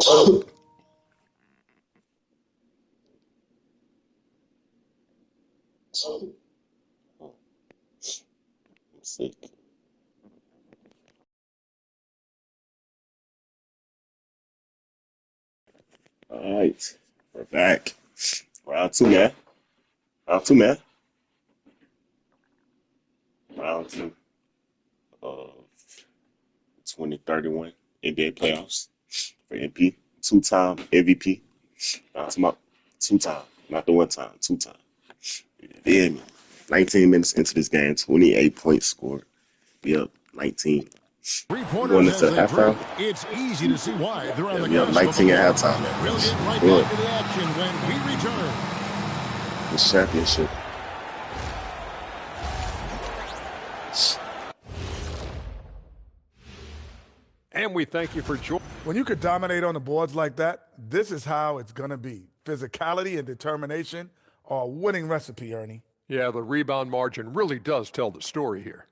I'm sick. All right, we're back. Round two, man. Round two, man. Round two of 2031 NBA playoffs for MP. Two-time MVP. I'm talking about two-time, not the one time, two-time. Yeah, man. 19 minutes into this game, 28 points scored. We up 19. We going Reporters into as they halftime. drink, it's easy to see why they're on Yeah, the we up cusp of a 19 at war. halftime, man. We'll get right Good. back to the action when we return. This championship. And we thank you for joining. When you could dominate on the boards like that, this is how it's going to be. Physicality and determination are a winning recipe, Ernie. Yeah, the rebound margin really does tell the story here.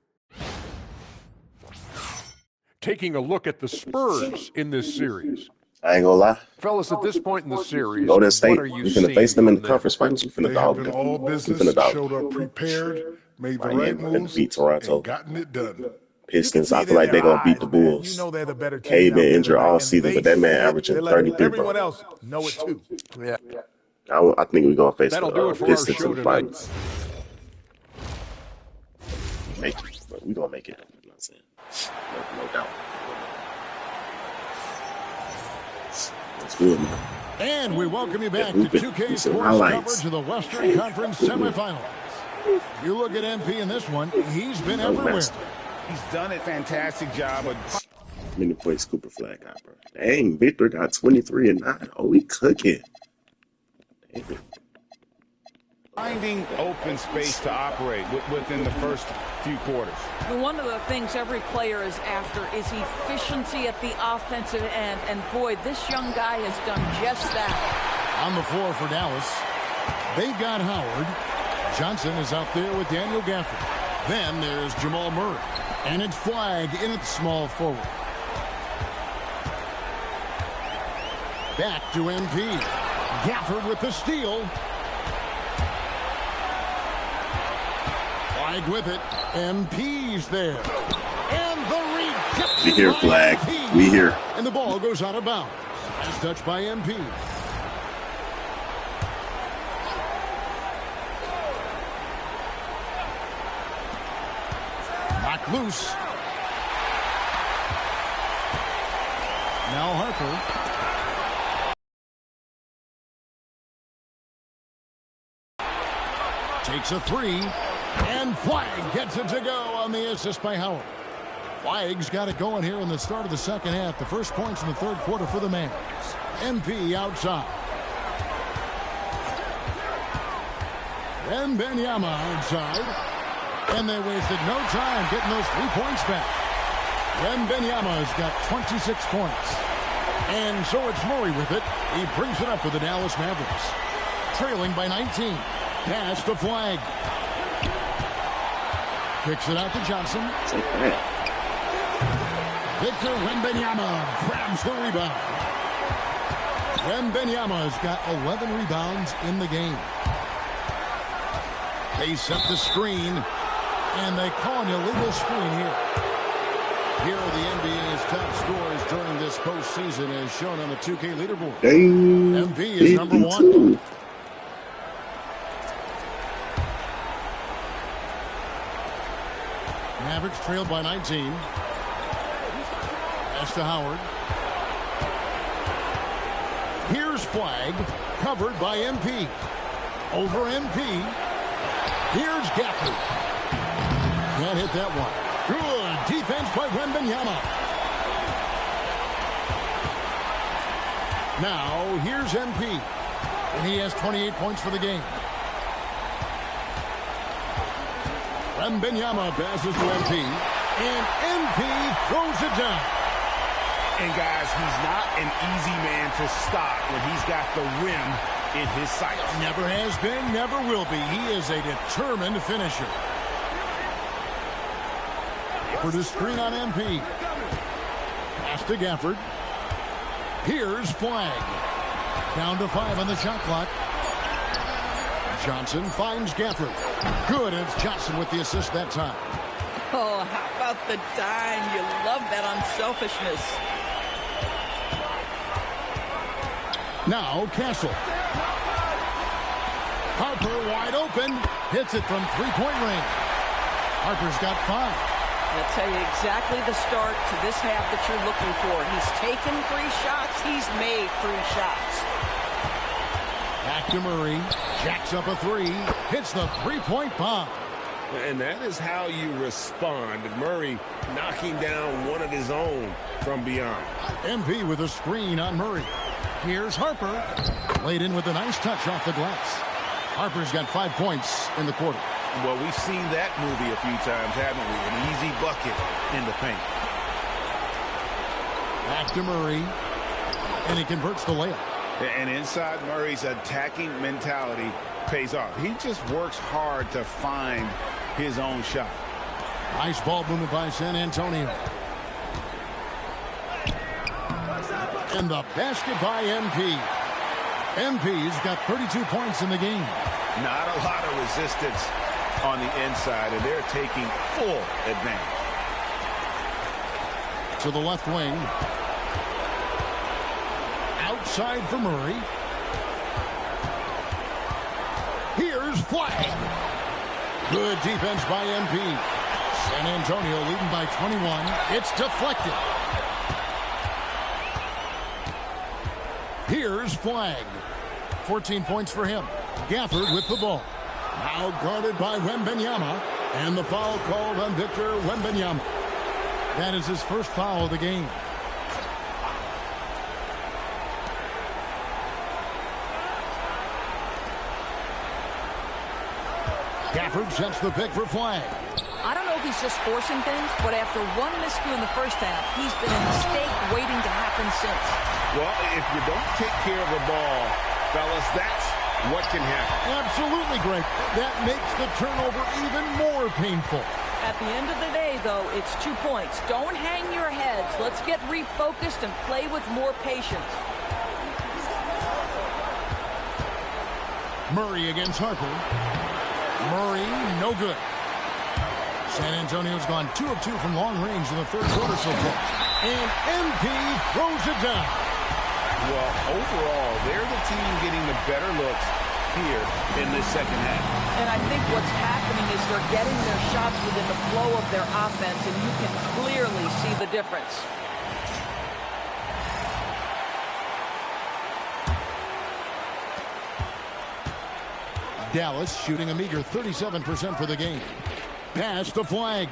Taking a look at the Spurs in this series. I ain't gonna lie. Fellas, at this point in the series, Golden State, what are you we finna seeing face them in the from conference finals. We finna They dog handled them. all We business, finna dog showed them. up prepared, made the Miami right finna moves, beat Toronto. and gotten it done. You can Pistons, see I it feel in like their they're gonna beat eyes, the man. You Bulls. know they're the better team Cade out been there injured tonight, all and season, they but that man see it. averaging They're letting 33, everyone bro. else know it too. Yeah, I think we're gonna face that'll do the it for our Pistons show in the tonight. finals. Make it, but we gonna make it. You know what I'm saying? No doubt. That's good, man. And we welcome you back to Hooping. 2K Some Sports highlights. coverage of the Western Conference semifinals. You look at MP in this one, he's been everywhere. Master. He's done a fantastic job of How many points Cooper Flag got, bro? Dang, Victor got 23 and 9. Oh, we cooking. Dang. finding open space to operate within the first few quarters. One of the things every player is after is efficiency at the offensive end. And boy, this young guy has done just that. On the floor for Dallas, they've got Howard. Johnson is out there with Daniel Gafford. Then there's Jamal Murray. And it's Flag in at small forward. Back to MP. Gafford with the steal. Flag with it. MP's there. And the rejection. We here, Flag. MP. We here. And the ball goes out of bounds. Last touch by MP. Knocked loose. Now Harper. Takes a three. And Flag gets it to go on the assist by Howard. Flag's got it going here in the start of the second half. The first points in the third quarter for the Mavs. MP outside. And Benyama outside. And they wasted no time getting those 3 points back. Benyama's got 26 points. And so it's Murray with it. He brings it up for the Dallas Mavericks. Trailing by 19. Pass to Flag. Kicks it out to Johnson. Victor Wembanyama grabs the rebound. Wembanyama's got 11 rebounds in the game. They set the screen, and they call an illegal screen here. Here are the NBA's top scorers during this postseason as shown on the 2K leaderboard. MP is number 1. Mavericks trailed by 19. Pass to Howard. Here's Flag, covered by MP. Over MP. Here's Gafford. Can't hit that one. Good defense by Wembanyama. Now, here's MP. And he has 28 points for the game. Wembanyama passes to MP. And MP throws it down. And guys, he's not an easy man to stop when he's got the rim in his sights. Never has been, never will be. He is a determined finisher. For the screen on MP. Pass to Gafford. Here's Flag. Down to 5 on the shot clock. Johnson finds Gafford. Good, and it's Johnson with the assist that time. Oh, how about the dime? You love that unselfishness. Now Castle. Harper wide open. Hits it from three-point range. Harper's got 5. I'll tell you exactly the start to this half that you're looking for. He's taken 3 shots. He's made 3 shots. Back to Murray. Jacks up a 3. Hits the three-point bomb. And that is how you respond. Murray knocking down one of his own from beyond. MP with a screen on Murray. Here's Harper. Laid in with a nice touch off the glass. Harper's got 5 points in the quarter. Well, we've seen that movie a few times, haven't we? An easy bucket in the paint. Back to Murray. And he converts the layup. And inside Murray's attacking mentality pays off. He just works hard to find his own shot. Nice ball movement by San Antonio. And the basket by MP. MP's got 32 points in the game. Not a lot of resistance on the inside, and they're taking full advantage. To the left wing. Outside for Murray. Here's Flag. Good defense by MP. San Antonio leading by 21. It's deflected. Here's Flag. 14 points for him. Gafford with the ball. Now guarded by Wembanyama. And the foul called on Victor Wembanyama. That is his first foul of the game. Gafford sets the pick for Flag. I don't know if he's just forcing things, but after one miscue in the first half, he's been a mistake waiting to happen since. Well, if you don't take care of the ball, fellas, that's what can happen. Absolutely, Greg. That makes the turnover even more painful. At the end of the day, though, it's 2 points. Don't hang your heads. Let's get refocused and play with more patience. Murray against Harper. Murray, no good. San Antonio's gone 2 of 2 from long range in the third quarter so far. And MP throws it down. Well, overall, they're the team getting the better looks here in this second half. And I think what's happening is they're getting their shots within the flow of their offense, and you can clearly see the difference. Dallas shooting a meager 37% for the game. Pass to Flag.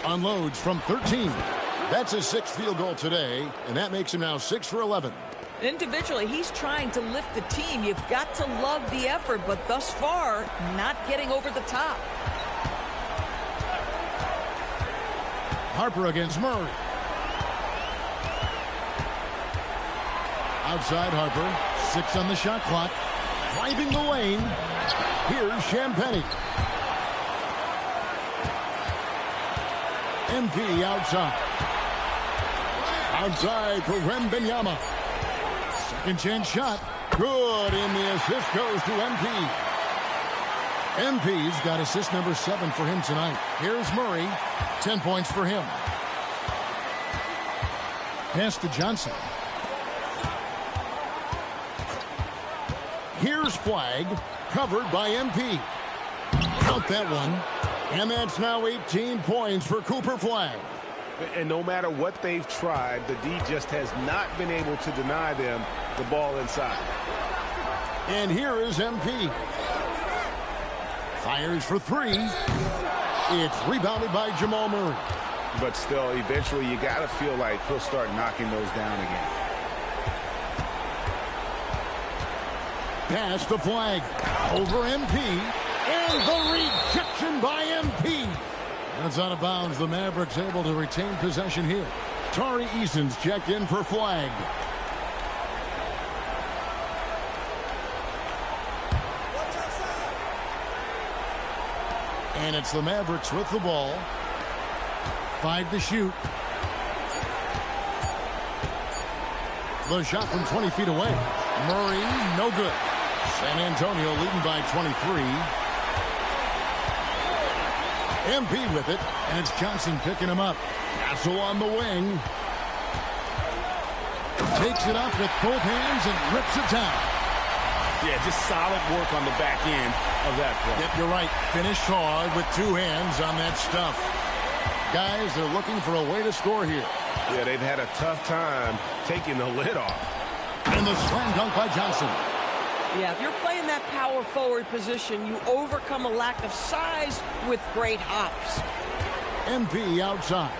Unloads from 13. That's his 6th field goal today, and that makes him now 6 for 11. Individually, he's trying to lift the team. You've got to love the effort, but thus far, not getting over the top. Harper against Murray. Outside Harper. 6 on the shot clock. Driving the lane. Here's Champagnie. MP outside. Outside for Wembanyama. Second chance shot. Good, and the assist goes to MP. MP's got assist number 7 for him tonight. Here's Murray. 10 points for him. Pass to Johnson. Here's Flag, covered by MP. Count that one. And that's now 18 points for Cooper Flag. And no matter what they've tried, the D just has not been able to deny them the ball inside. And here is MP. Fires for 3. It's rebounded by Jamal Murray. But still, eventually, you got to feel like he'll start knocking those down again. Pass to Flag. Over MP. And the rejection by MP. That's out of bounds. The Mavericks able to retain possession here. Tari Eason's checked in for Flag. And it's the Mavericks with the ball. 5 to shoot. The shot from 20 feet away. Murray, no good. San Antonio leading by 23. MP with it, and it's Johnson picking him up. Castle on the wing. Takes it up with both hands and rips it down. Yeah, just solid work on the back end of that play. Yep, you're right. Finished hard with two hands on that stuff. Guys, they're looking for a way to score here. Yeah, they've had a tough time taking the lid off. And the slam dunk by Johnson. Yeah, if you're playing that power forward position, you overcome a lack of size with great hops. MP outside.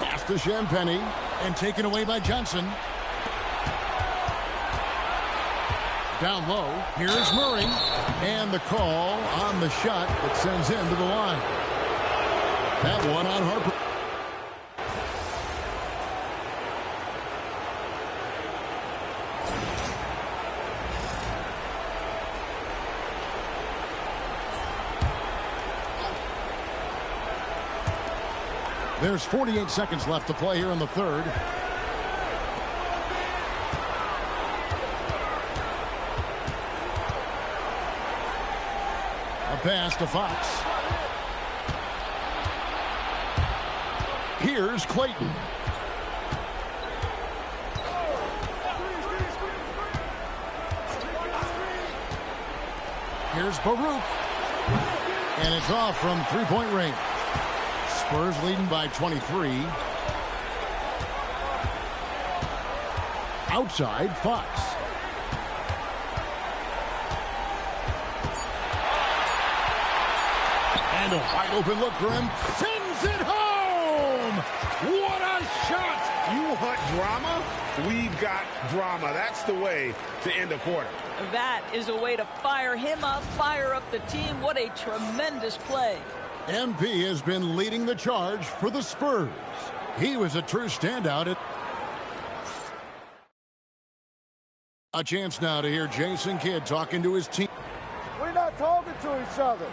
Pass to Champagny and taken away by Johnson. Down low, here's Murray. And the call on the shot that sends him to the line. That one on Harper. There's 48 seconds left to play here in the third. A pass to Fox. Here's Clayton. Here's Baruch. And it's off from three-point range. Spurs leading by 23. Outside, Fox. And a wide open look for him. Sends it home! What a shot! You want drama? We've got drama. That's the way to end a quarter. That is a way to fire him up, fire up the team. What a tremendous play. MP has been leading the charge for the Spurs. He was a true standout. A chance now to hear Jason Kidd talking to his team. We're not talking to each other.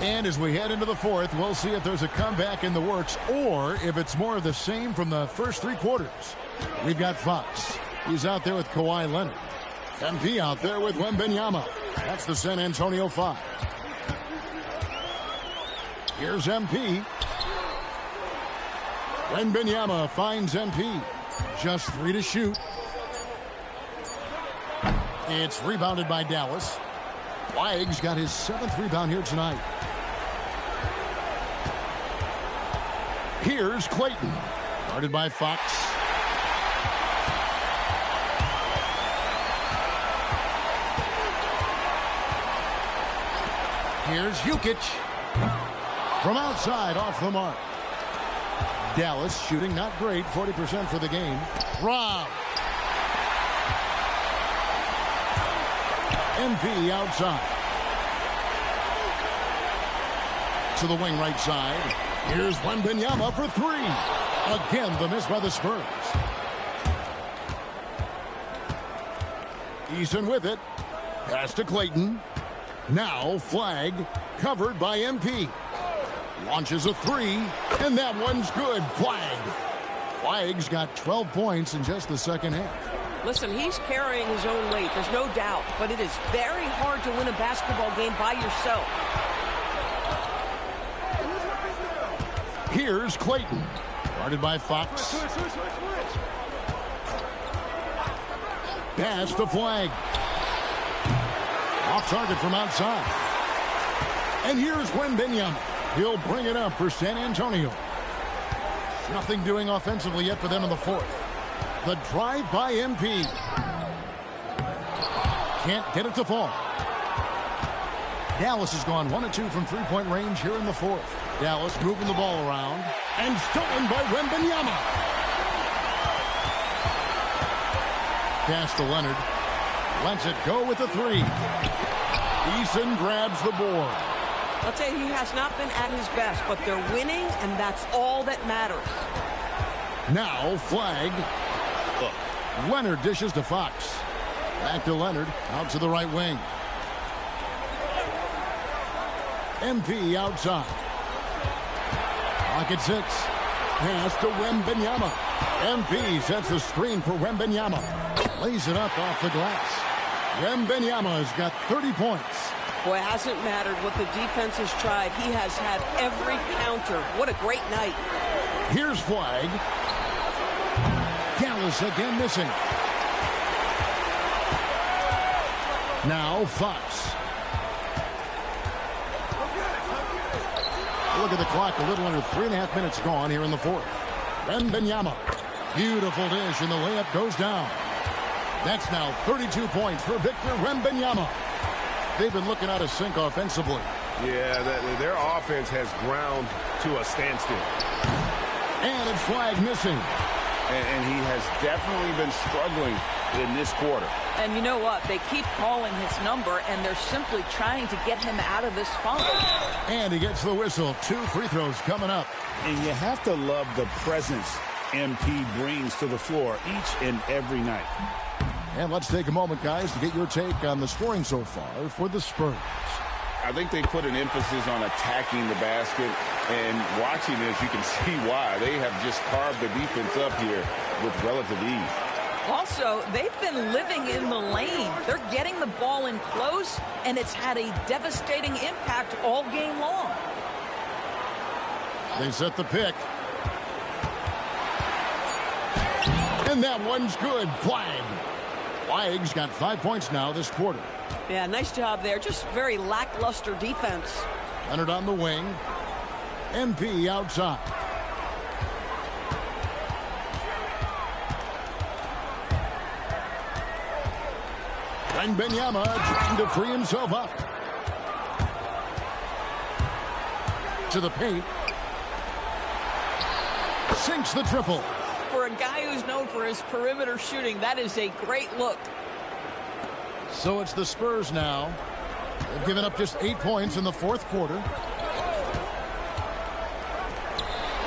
And as we head into the fourth, we'll see if there's a comeback in the works or if it's more of the same from the first three quarters. We've got Fox. He's out there with Kawhi Leonard. MP out there with Wembanyama. That's the San Antonio 5. Here's MP. Wembanyama finds MP. Just 3 to shoot. It's rebounded by Dallas. Flag's got his 7th rebound here tonight. Here's Clayton. Guarded by Fox. Here's Jokic. From outside, off the mark. Dallas shooting not great, 40% for the game. Rob. MP outside. To the wing right side. Here's Wembanyama for 3. Again, the miss by the Spurs. Eason with it. Pass to Clayton. Now Flag covered by MP. Launches a 3, and that one's good. Flag's got 12 points in just the second half. Listen, he's carrying his own weight, there's no doubt, but it is very hard to win a basketball game by yourself. Here's Clayton, guarded by Fox. Pass to Flag. Off target from outside. And here's Wembanyama. He'll bring it up for San Antonio. Nothing doing offensively yet for them in the fourth. The drive by MP. Can't get it to fall. Dallas has gone 1 of 2 from three-point range here in the fourth. Dallas moving the ball around. And stolen by Wembanyama. Pass to Leonard. Lets it go with the 3. Eason grabs the board. I'll tell you, he has not been at his best, but they're winning, and that's all that matters. Now Flag. Leonard dishes to Fox. Back to Leonard, out to the right wing. MP outside. Pocket 6. Pass to Wembanyama. MP sets the screen for Wembanyama. Lays it up off the glass. Wembanyama has got 30 points. Boy, it hasn't mattered what the defense has tried. He has had every counter. What a great night. Here's Flag. Gallus again missing. Now Fox. Look at the clock. A little under 3.5 minutes gone here in the fourth. Wembanyama. Beautiful dish, and the layup goes down. That's now 32 points for Victor Wembanyama. They've been looking out of sync offensively. Yeah, their offense has ground to a standstill. And it's Flag missing. And he has definitely been struggling in this quarter. And you know what? They keep calling his number, and they're simply trying to get him out of this funk. And he gets the whistle. 2 free throws coming up. And you have to love the presence MP brings to the floor each and every night. And let's take a moment, guys, to get your take on the scoring so far for the Spurs. I think they put an emphasis on attacking the basket, and watching this, you can see why. They have just carved the defense up here with relative ease. Also, they've been living in the lane. They're getting the ball in close, and it's had a devastating impact all game long. They set the pick. And that one's good. Flag. Flag's got 5 points now this quarter. Yeah, nice job there. Just very lackluster defense. Leonard on the wing. MP outside. Wembanyama trying to free himself up. To the paint. Sinks the triple. For a guy who's known for his perimeter shooting, that is a great look. So it's the Spurs now. They've given up just 8 points in the fourth quarter.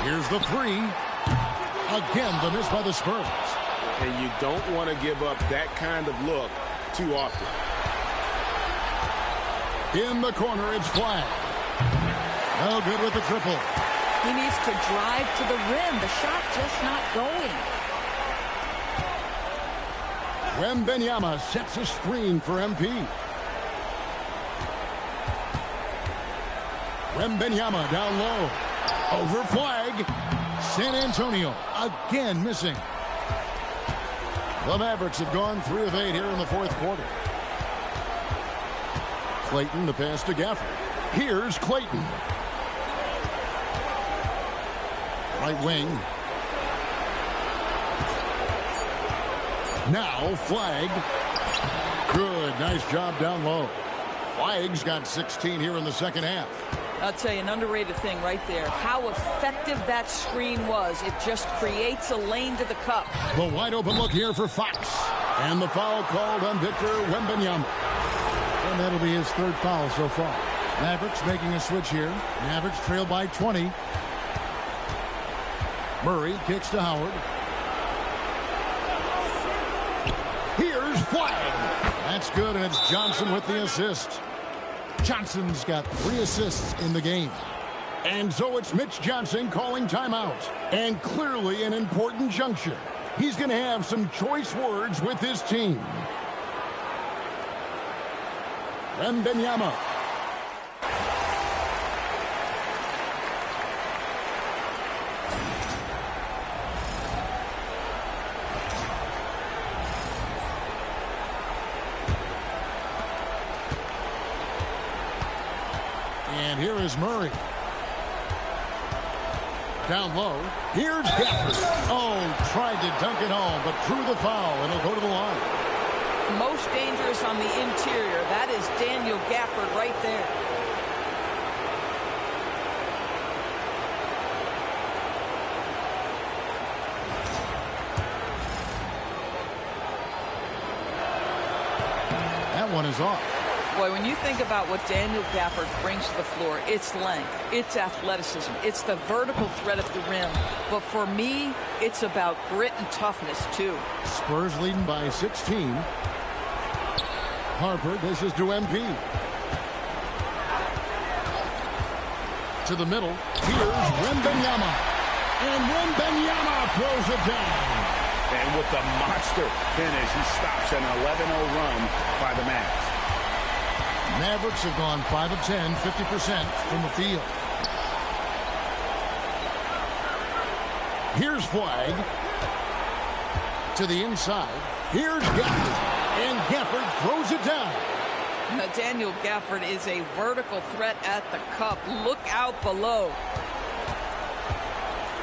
Here's the three. Again, the miss by the Spurs. And you don't want to give up that kind of look too often. In the corner, it's Flag. No good with the triple. He needs to drive to the rim. The shot just not going. Wembanyama sets a screen for MP. Wembanyama down low. Over Flag. San Antonio again missing. The Mavericks have gone 3 of 8 here in the fourth quarter. Clayton, the pass to Gafford. Here's Clayton. Right wing. Now Flag. Good. Nice job down low. Flag's got 16 here in the second half. I'll tell you, an underrated thing right there. How effective that screen was. It just creates a lane to the cup. The wide open look here for Fox. And the foul called on Victor Wembanyama. And that'll be his third foul so far. Mavericks making a switch here. Mavericks trail by 20. Murray kicks to Howard. Here's Flag. That's good, and it's Johnson with the assist. Johnson's got 3 assists in the game. And so it's Mitch Johnson calling timeout. And clearly an important juncture. He's going to have some choice words with his team. Wembanyama. And here is Murray. Down low. Here's Gafford. Oh, tried to dunk it home, but drew the foul, and he'll go to the line. Most dangerous on the interior. That is Daniel Gafford right there. That one is off. Boy, when you think about what Daniel Gafford brings to the floor, it's length, it's athleticism, it's the vertical threat of the rim. But for me, it's about grit and toughness, too. Spurs leading by 16. Harper dishes to MP. To the middle. Here's Wembanyama. And Wembanyama throws it down. And with the monster finish, he stops an 11-0 run by the Mavs. Mavericks have gone 5 of 10, 50% from the field. Here's Flagg. To the inside. Here's Gafford. And Gafford throws it down. Daniel Gafford is a vertical threat at the cup. Look out below.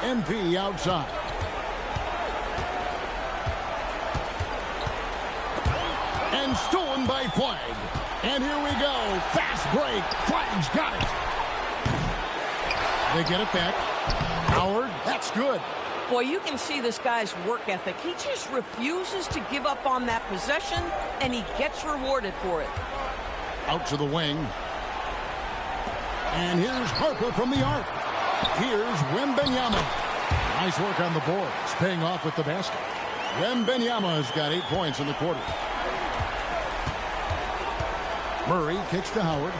MP outside. And stolen by Flagg. And here we go. Fast break. Flagg's got it. They get it back. Howard, that's good. Boy, you can see this guy's work ethic. He just refuses to give up on that possession, and he gets rewarded for it. Out to the wing. And here's Harper from the arc. Here's Wembanyama. Nice work on the boards, paying off with the basket. Wembanyama's got 8 points in the quarter. Murray kicks to Howard.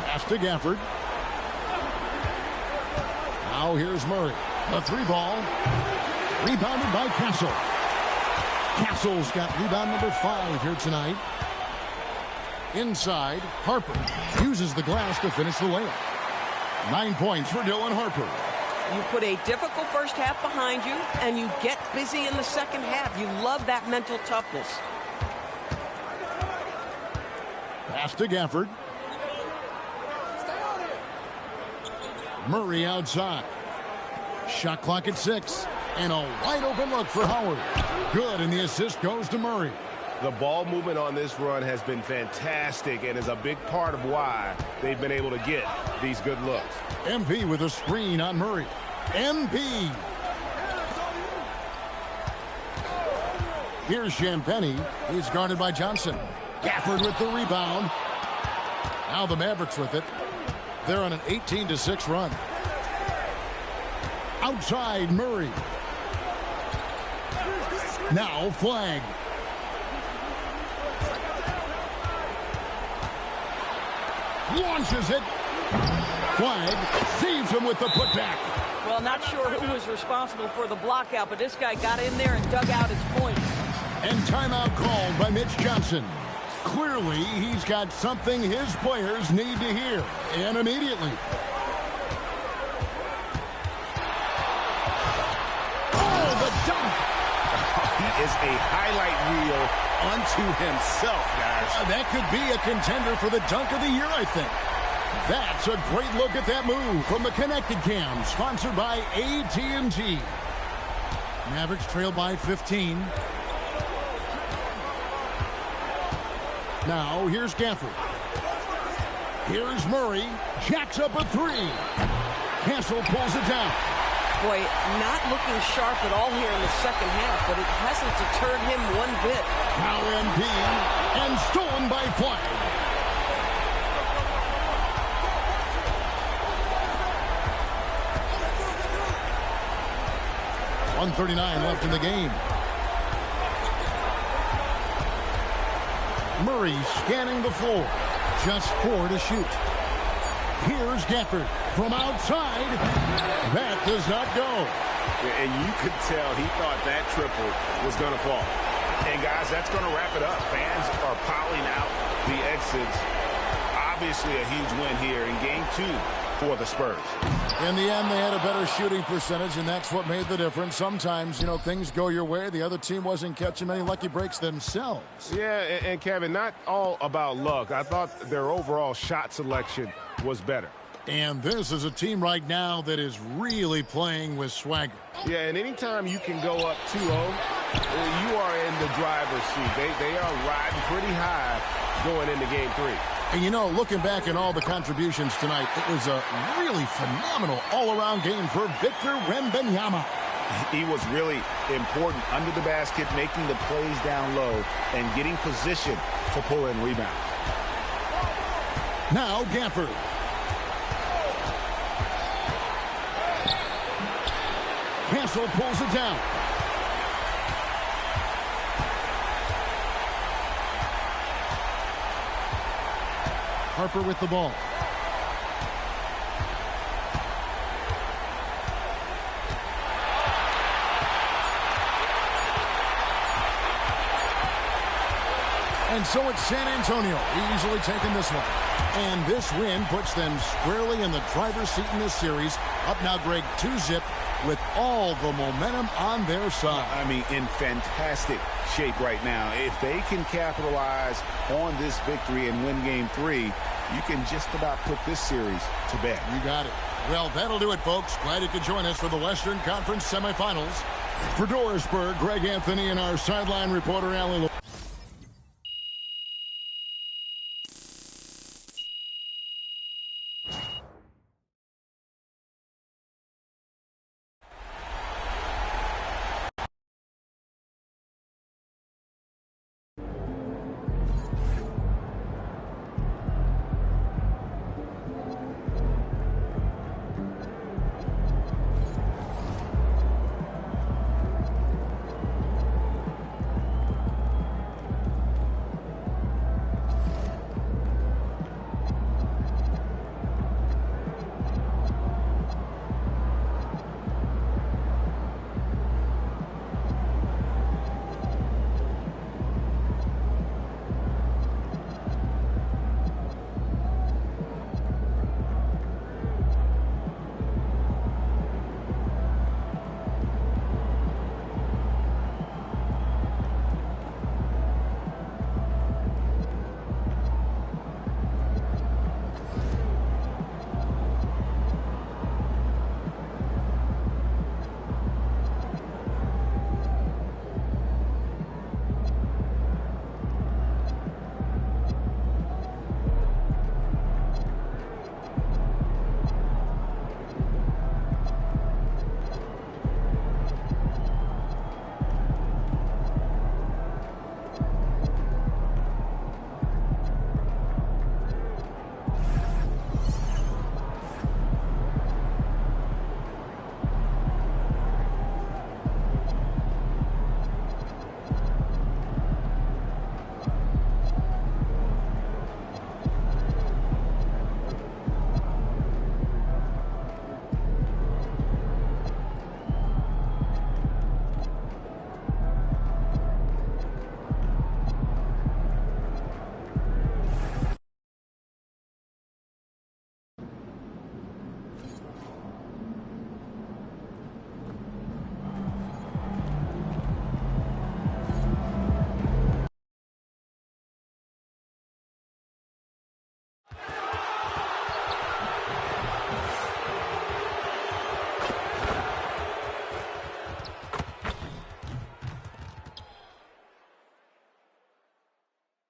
Pass to Gafford. Now here's Murray. The 3-ball. Rebounded by Castle. Castle's got rebound number 5 here tonight. Inside, Harper uses the glass to finish the layup. 9 points for Dylan Harper. You put a difficult first half behind you, and you get busy in the second half. You love that mental toughness. Pass to Gafford. Murray outside. Shot clock at 6. And a wide open look for Howard. Good, and the assist goes to Murray. The ball movement on this run has been fantastic and is a big part of why they've been able to get these good looks. MP with a screen on Murray. MP. Here's Champagnie. He's guarded by Johnson. Gafford with the rebound. Now the Mavericks with it. They're on an 18-6 run. Outside Murray. Now Flagg. Launches it. Flagg saves him with the putback. Well, not sure who was responsible for the block out, but this guy got in there and dug out his points. And timeout called by Mitch Johnson. Clearly, he's got something his players need to hear, and immediately. Oh, the dunk! He is a highlight reel unto himself, guys. That could be a contender for the dunk of the year, I think. That's a great look at that move from the Connected Cam, sponsored by AT&T. Mavericks trail by 15. Now, here's Gafford. Here's Murray. Jacks up a 3. Castle pulls it down. Boy, not looking sharp at all here in the second half, but it hasn't deterred him one bit. Now MP, and stolen by Flagg. .139 left in the game. Murray scanning the floor. Just 4 to shoot. Here's Gafford from outside. That does not go. And you could tell he thought that triple was going to fall. And, guys, that's going to wrap it up. Fans are piling out the exits. Obviously a huge win here in Game 2 for the Spurs. In the end, they had a better shooting percentage, and that's what made the difference. Sometimes, you know, things go your way. The other team wasn't catching many lucky breaks themselves. Yeah, and Kevin, not all about luck. I thought their overall shot selection was better. And this is a team right now that is really playing with swagger. Yeah, and anytime you can go up 2-0, you are in the driver's seat. They are riding pretty high going into Game 3. And, you know, looking back at all the contributions tonight, it was a really phenomenal all-around game for Victor Wembanyama. He was really important under the basket, making the plays down low and getting position to pull in rebounds. Now Gafford. Castle pulls it down. Harper with the ball. And so it's San Antonio easily taking this one. And this win puts them squarely in the driver's seat in this series. Up now, Greg, 2-zip with all the momentum on their side. I mean, in fantastic shape right now. If they can capitalize on this victory and win game 3, you can just about put this series to bed. You got it. Well, that'll do it, folks. Glad you could join us for the Western Conference semifinals. For Dorisburg, Greg Anthony and our sideline reporter, Alan.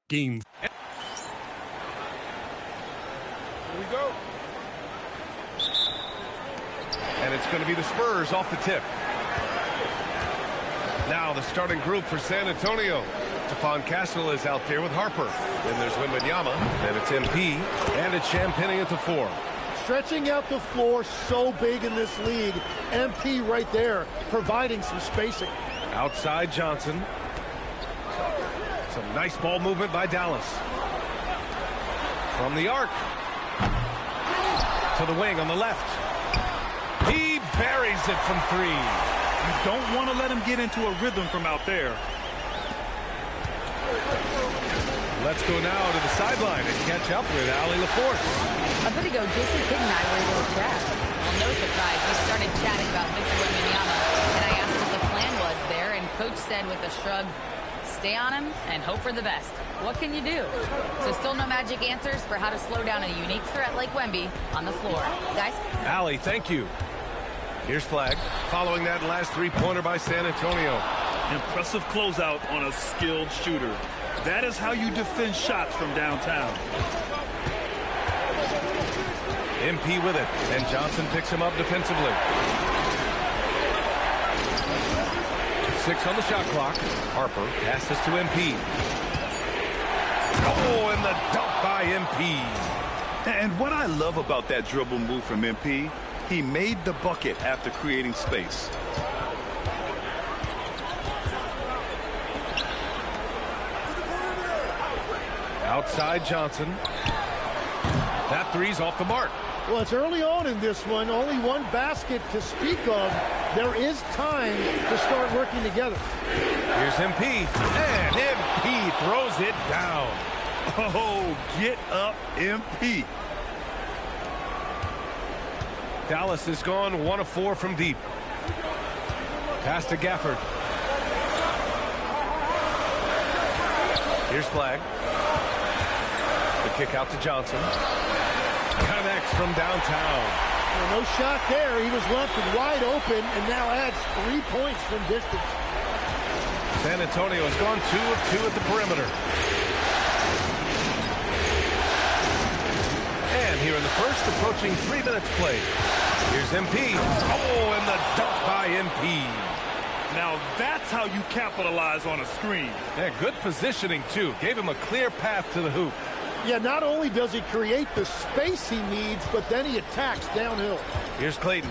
Game. Here we go. And it's going to be the Spurs off the tip. Now the starting group for San Antonio. Stephon Castle is out there with Harper. Then there's Wembanyama. Then it's MP. And it's Champagnie at the 4. Stretching out the floor so big in this league. MP right there, providing some spacing. Outside Johnson. Some nice ball movement by Dallas. From the arc. To the wing on the left. He buries it from 3. You don't want to let him get into a rhythm from out there. Let's go now to the sideline and catch up with Allie LaForce. A bit ago, Jason Kidd and I were able to chat. Well, no surprise, we started chatting about Victor Wembanyama, and I asked what the plan was there, and Coach said with a shrug, stay on him and hope for the best. What can you do? So still no magic answers for how to slow down a unique threat like Wemby on the floor. Guys? Allie, thank you. Here's flag. Following that last three-pointer by San Antonio. Impressive closeout on a skilled shooter. That is how you defend shots from downtown. MP with it, and Johnson picks him up defensively. 6 on the shot clock. Harper passes to MP. Oh, and the dunk by MP. And what I love about that dribble move from MP, he made the bucket after creating space. Outside Johnson. That three's off the mark. Well, it's early on in this one. Only one basket to speak of. There is time to start working together. Here's MP. And MP throws it down. Oh, get up, MP. Dallas has gone 1 of 4 from deep. Pass to Gafford. Here's Flag. The kick out to Johnson. Connects from downtown. Well, no shot there. He was left wide open and now adds 3 points from distance. San Antonio has gone 2 of 2 at the perimeter. And here in the first, approaching 3 minutes played. Here's MP. Oh, and the dunk by MP. Now that's how you capitalize on a screen. Yeah, good positioning, too. Gave him a clear path to the hoop. Yeah, not only does he create the space he needs, but then he attacks downhill. Here's Clayton.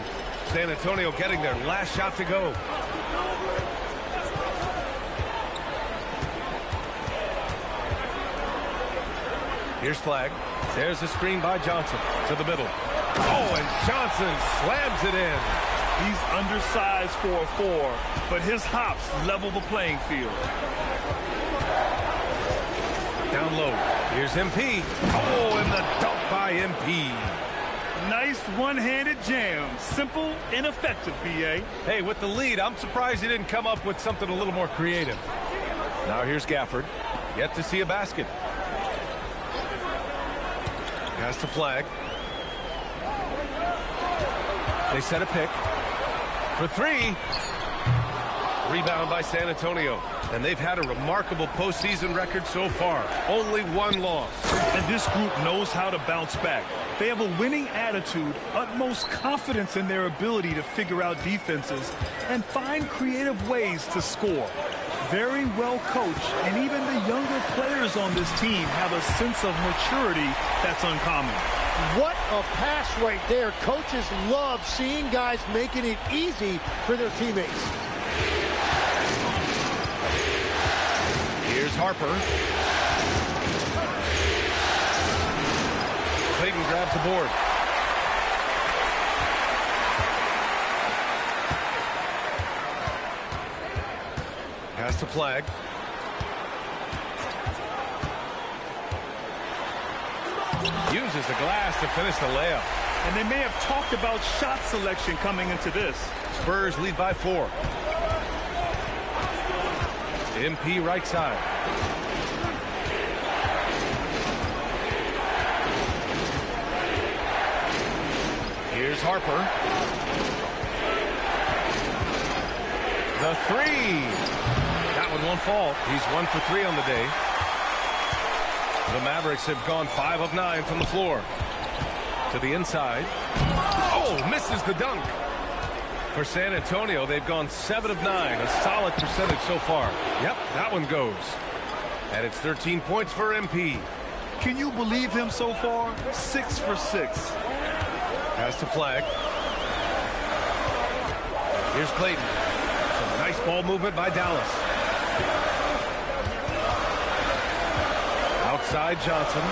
San Antonio getting their last shot to go. Here's Flag. There's a screen by Johnson to the middle. Oh, and Johnson slams it in. He's undersized for a 4, but his hops level the playing field. Down low. Here's MP. Oh, and the dunk by MP. Nice one-handed jam. Simple and effective, B.A. Hey, with the lead, I'm surprised he didn't come up with something a little more creative. Now here's Gafford. Yet to see a basket. Pass to Flag. They set a pick. For 3. Rebound by San Antonio. And they've had a remarkable postseason record so far. Only 1 loss. And this group knows how to bounce back. They have a winning attitude, utmost confidence in their ability to figure out defenses, and find creative ways to score. Very well coached, and even the younger players on this team have a sense of maturity that's uncommon. What a pass right there. Coaches love seeing guys making it easy for their teammates. Here's Harper. Clayton grabs the board. Pass to Flag. Uses the glass to finish the layup. And they may have talked about shot selection coming into this. Spurs lead by 4. MP right side. Here's Harper. The 3. That one won't fall. He's 1 for 3 on the day. The Mavericks have gone 5 of 9 from the floor. To the inside. Oh, misses the dunk. For San Antonio, they've gone 7 of 9, a solid percentage so far. Yep, that one goes. And it's 13 points for MP. Can you believe him so far? 6 for 6. Pass to Flag. Here's Clayton. Some nice ball movement by Dallas. Outside Johnson.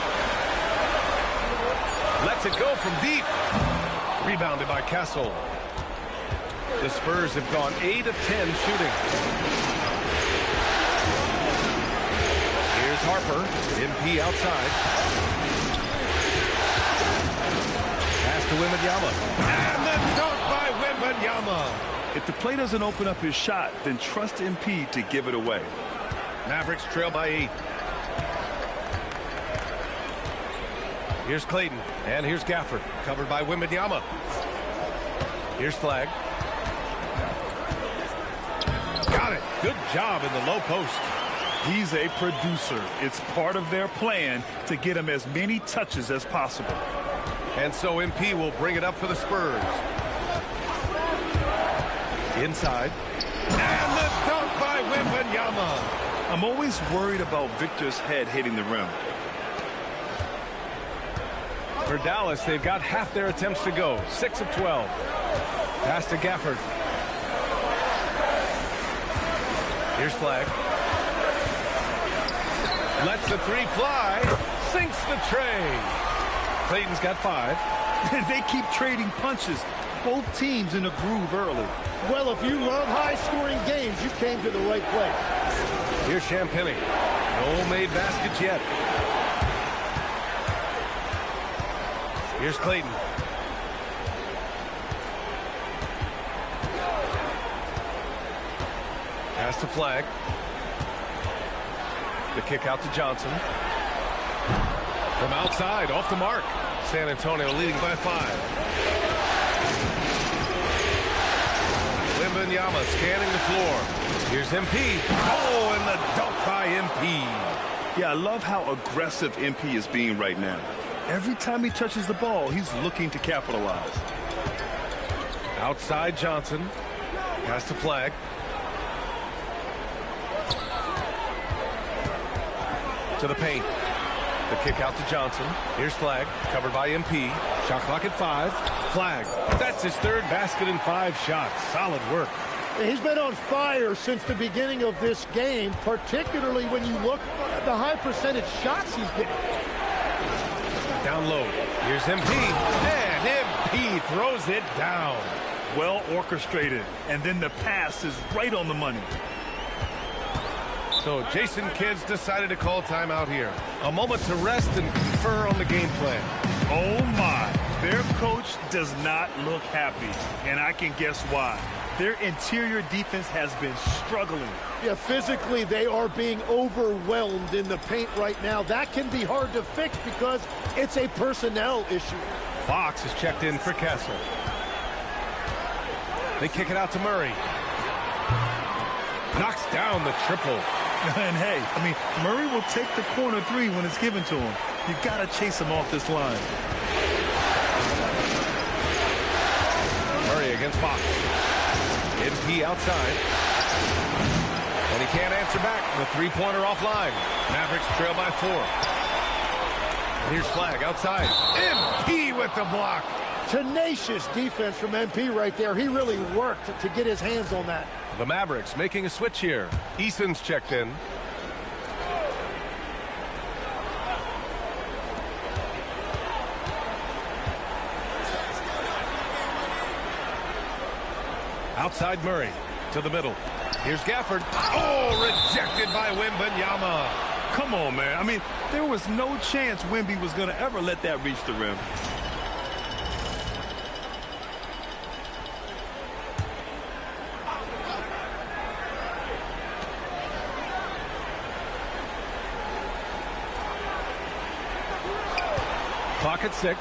Lets it go from deep. Rebounded by Castle. The Spurs have gone 8 of 10 shooting. Here's Harper. MP outside. Pass to Wembanyama. And the dunk by Wembanyama. If the play doesn't open up his shot, then trust MP to give it away. Mavericks trail by 8. Here's Clayton. And here's Gafford. Covered by Wembanyama. Here's Flag. Got it. Good job in the low post. He's a producer. It's part of their plan to get him as many touches as possible. And so MP will bring it up for the Spurs. Inside. And the dunk by Wembanyama. I'm always worried about Victor's head hitting the rim. For Dallas, they've got half their attempts to go. 6 of 12. Pass to Gafford. Here's Flag. Lets the 3 fly. Sinks the tray. Clayton's got 5. They keep trading punches. Both teams in a groove early. Well, if you love high-scoring games, you came to the right place. Here's Champagny. No made baskets yet. Here's Clayton. Pass to Flag. The kick out to Johnson. From outside, off the mark. San Antonio leading by 5. Wembanyama scanning the floor. Here's MP. Oh, and the dunk by MP. Yeah, I love how aggressive MP is being right now. Every time he touches the ball, he's looking to capitalize. Outside Johnson. Pass to Flag. To the paint. The kick out to Johnson. Here's Flag. Covered by MP. Shot clock at 5. Flag. That's his 3rd basket in 5 shots. Solid work. He's been on fire since the beginning of this game, particularly when you look at the high percentage shots he's getting. Down low. Here's MP. And MP throws it down. Well orchestrated. And then the pass is right on the money. So Jason Kidd's decided to call timeout here. A moment to rest and confer on the game plan. Oh my, their coach does not look happy, and I can guess why. Their interior defense has been struggling. Yeah, physically they are being overwhelmed in the paint right now. That can be hard to fix because it's a personnel issue. Fox is checked in for Kessel. They kick it out to Murray. Knocks down the triple. And hey, I mean, Murray will take the corner 3 when it's given to him. You got to chase him off this line. Murray against Fox. MP outside. And he can't answer back. The 3-pointer offline. Mavericks trail by 4. And here's Flag outside. MP with the block. Tenacious defense from MP right there. He really worked to get his hands on that. The Mavericks making a switch here. Eason's checked in. Outside Murray to the middle. Here's Gafford. Oh, rejected by Wembanyama. Come on, man. I mean, there was no chance Wemby was going to ever let that reach the rim. Clock at 6.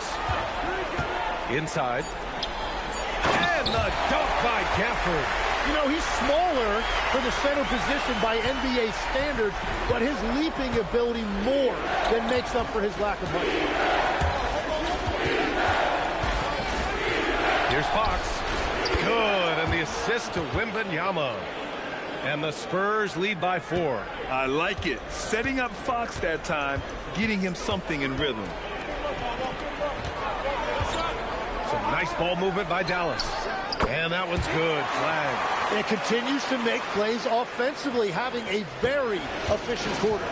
Inside. And the dunk by Gafford. You know, he's smaller for the center position by NBA standards, but his leaping ability more than makes up for his lack of height. Here's Fox. Good, and the assist to Wembanyama. And the Spurs lead by 4. I like it. Setting up Fox that time, getting him something in rhythm. Some nice ball movement by Dallas. And that one's good. Flag. It continues to make plays offensively, having a very efficient quarter.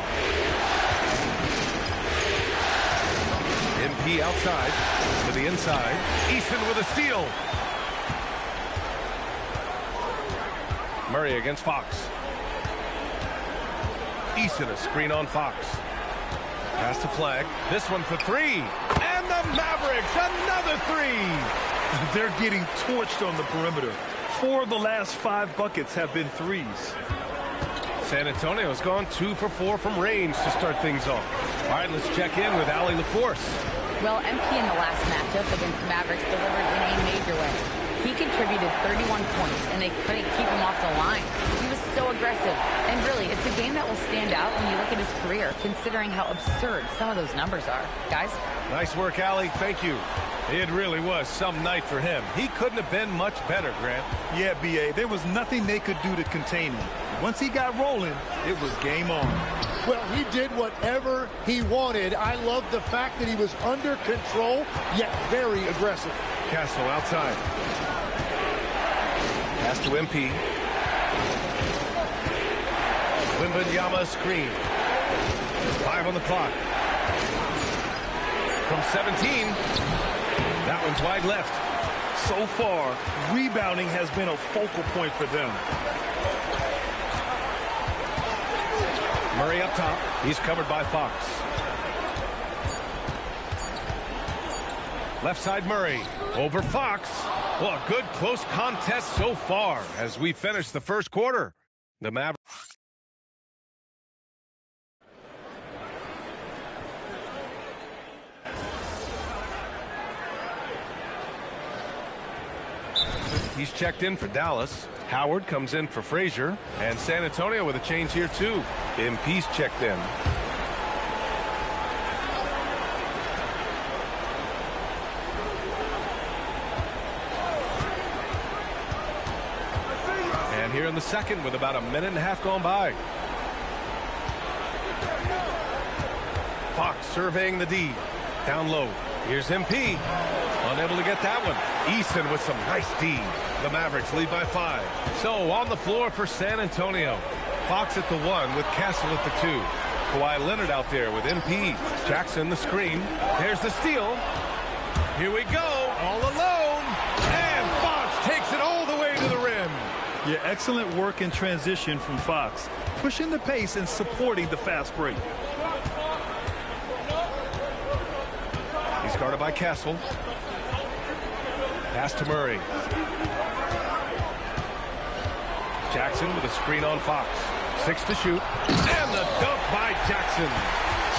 MP outside to the inside. Easton with a steal. Murray against Fox. Easton a screen on Fox. Pass to Flag. This one for 3. And the Mavericks, another 3. They're getting torched on the perimeter. 4 of the last 5 buckets have been threes. San Antonio's gone 2 for 4 from range to start things off. All right, let's check in with Allie LaForce. Well, MP in the last matchup against the Mavericks delivered in a major way. He contributed 31 points, and they couldn't keep him off the line. He was so aggressive. And really, it's a game that will stand out when you look at his career, considering how absurd some of those numbers are. Guys? Nice work, Allie. Thank you. It really was some night for him. He couldn't have been much better, Grant. Yeah, B.A., there was nothing they could do to contain him. Once he got rolling, it was game on. Well, he did whatever he wanted. I love the fact that he was under control, yet very aggressive. Castle outside. Pass to MP. Wembanyama screen. 5 on the clock. from 17. That one's wide left. So far, rebounding has been a focal point for them. Murray up top. He's covered by Fox. Left side Murray. Over Fox. Well, a good close contest so far as we finish the first quarter. The Mavericks. He's checked in for Dallas. Howard comes in for Frazier. And San Antonio with a change here, too. MP's checked in. And here in the second with about a minute and a half gone by. Fox surveying the D. Down low. Here's MP. Unable to get that one. Eason with some nice D. The Mavericks lead by 5. So on the floor for San Antonio. Fox at the 1 with Castle at the 2. Kawhi Leonard out there with MP. Jackson the screen. There's the steal. Here we go. All alone. And Fox takes it all the way to the rim. Yeah, excellent work in transition from Fox. Pushing the pace and supporting the fast break. He's guarded by Castle. Pass to Murray. Jackson with a screen on Fox. 6 to shoot. And the dunk by Jackson.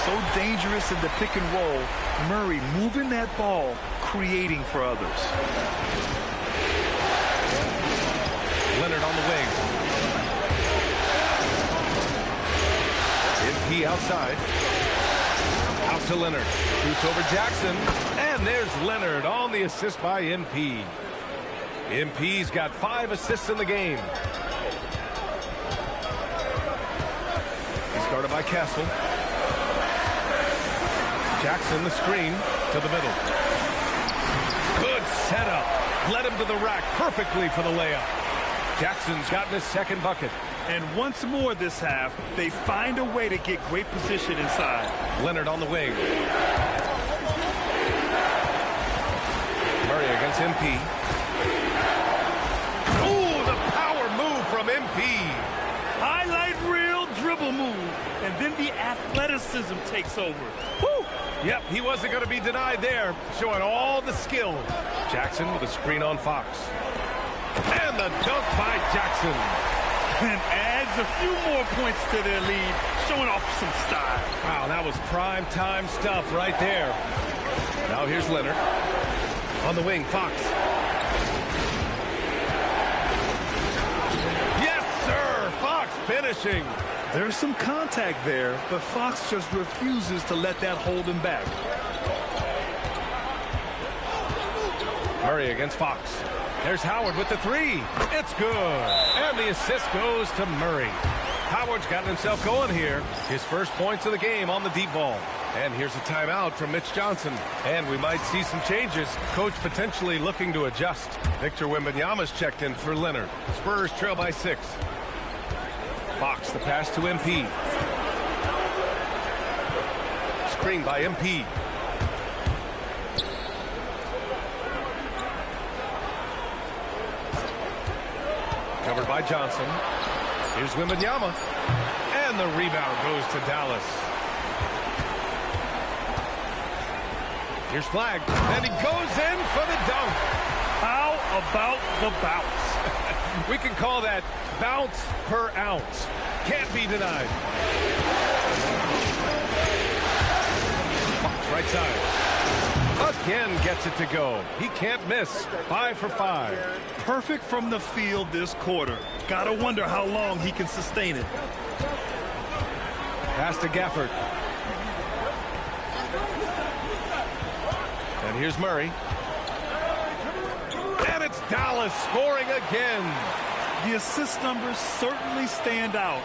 So dangerous in the pick and roll. Murray moving that ball, creating for others. Leonard on the wing. MP outside. Out to Leonard. Shoots over Jackson. And there's Leonard on the assist by MP. MP's got 5 assists in the game. He's guarded by Castle. Jackson the screen to the middle. Good setup. Led him to the rack perfectly for the layup. Jackson's gotten his second bucket. And once more this half, they find a way to get great position inside. Leonard on the wing. Murray against MP. Ooh, the power move from MP. Highlight reel dribble move. And then the athleticism takes over. Woo! Yep, he wasn't going to be denied there. Showing all the skill. Jackson with a screen on Fox. And the dunk by Jackson. And adds a few more points to their lead, showing off some style. Wow, that was prime time stuff right there. Now here's Leonard. On the wing, Fox. Yes, sir! Fox finishing. There's some contact there, but Fox just refuses to let that hold him back. Murray against Fox. There's Howard with the 3. It's good. And the assist goes to Murray. Howard's gotten himself going here. His first points of the game on the deep ball. And here's a timeout from Mitch Johnson. And we might see some changes. Coach potentially looking to adjust. Victor Wembanyama's checked in for Leonard. Spurs trail by 6. Fox, the pass to MP. Screen by MP. Covered by Johnson. Here's Wembanyama. And the rebound goes to Dallas. Here's Flag. And he goes in for the dunk. How about the bounce? We can call that bounce per ounce. Can't be denied. Fox right side. Again gets it to go. He can't miss. 5 for 5. Perfect from the field this quarter. Gotta wonder how long he can sustain it. Pass to Gafford. And here's Murray. And it's Dallas scoring again. The assist numbers certainly stand out.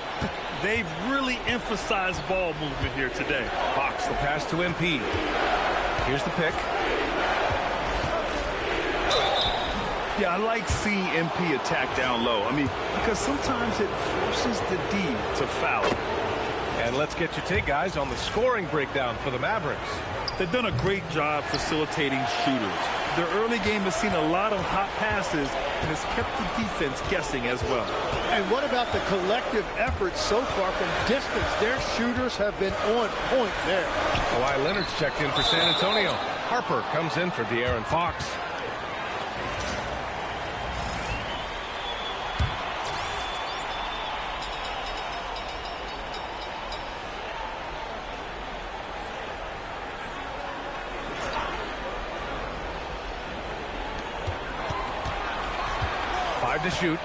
They've really emphasized ball movement here today. Fox, the pass to MP. Here's the pick. Yeah, I like seeing MP attack down low. I mean, because sometimes it forces the D to foul. And let's get your take, guys, on the scoring breakdown for the Mavericks. They've done a great job facilitating shooters. Their early game has seen a lot of hot passes and has kept the defense guessing as well. And what about the collective effort so far from distance? Their shooters have been on point there. Kawhi Leonard's checked in for San Antonio. Harper comes in for De'Aaron Fox. To shoot.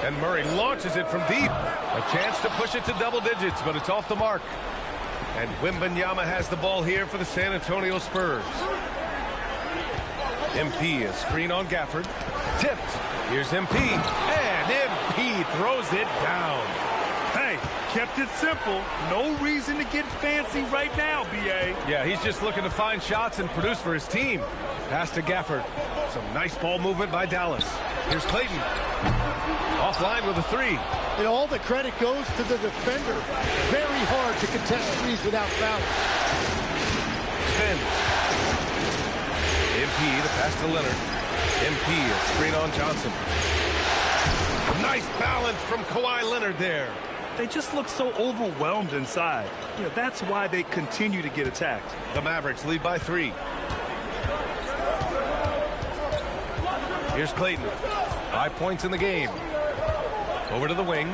And Murray launches it from deep. A chance to push it to double digits, but it's off the mark. And Wembanyama has the ball here for the San Antonio Spurs. MP, a screen on Gafford. Tipped. Here's MP. And MP throws it down. Hey, kept it simple. No reason to get fancy right now, B.A. Yeah, he's just looking to find shots and produce for his team. Pass to Gafford. Some nice ball movement by Dallas. Here's Clayton. Offline with a three. And all the credit goes to the defender. Very hard to contest threes without fouling. Spins. MP, the pass to Leonard. MP, a screen on Johnson. Nice balance from Kawhi Leonard there. They just look so overwhelmed inside. That's why they continue to get attacked. The Mavericks lead by 3. Here's Clayton. 5 points in the game. Over to the wing.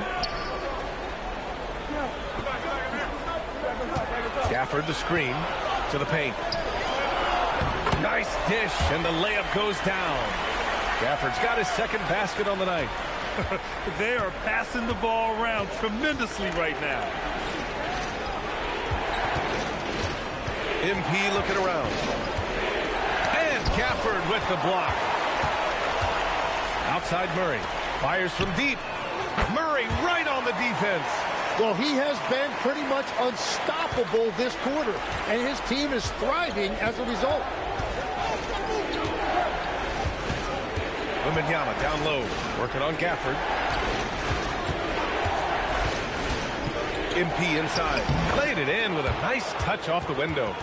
Gafford the screen to the paint. Nice dish, and the layup goes down. Gafford's got his second basket on the night. They are passing the ball around tremendously right now. MP looking around. And Gafford with the block. Outside Murray. Fires from deep. Murray right on the defense. Well, he has been pretty much unstoppable this quarter, and his team is thriving as a result. Wembanyama down low. Working on Gafford. MP inside. Played it in with a nice touch off the window.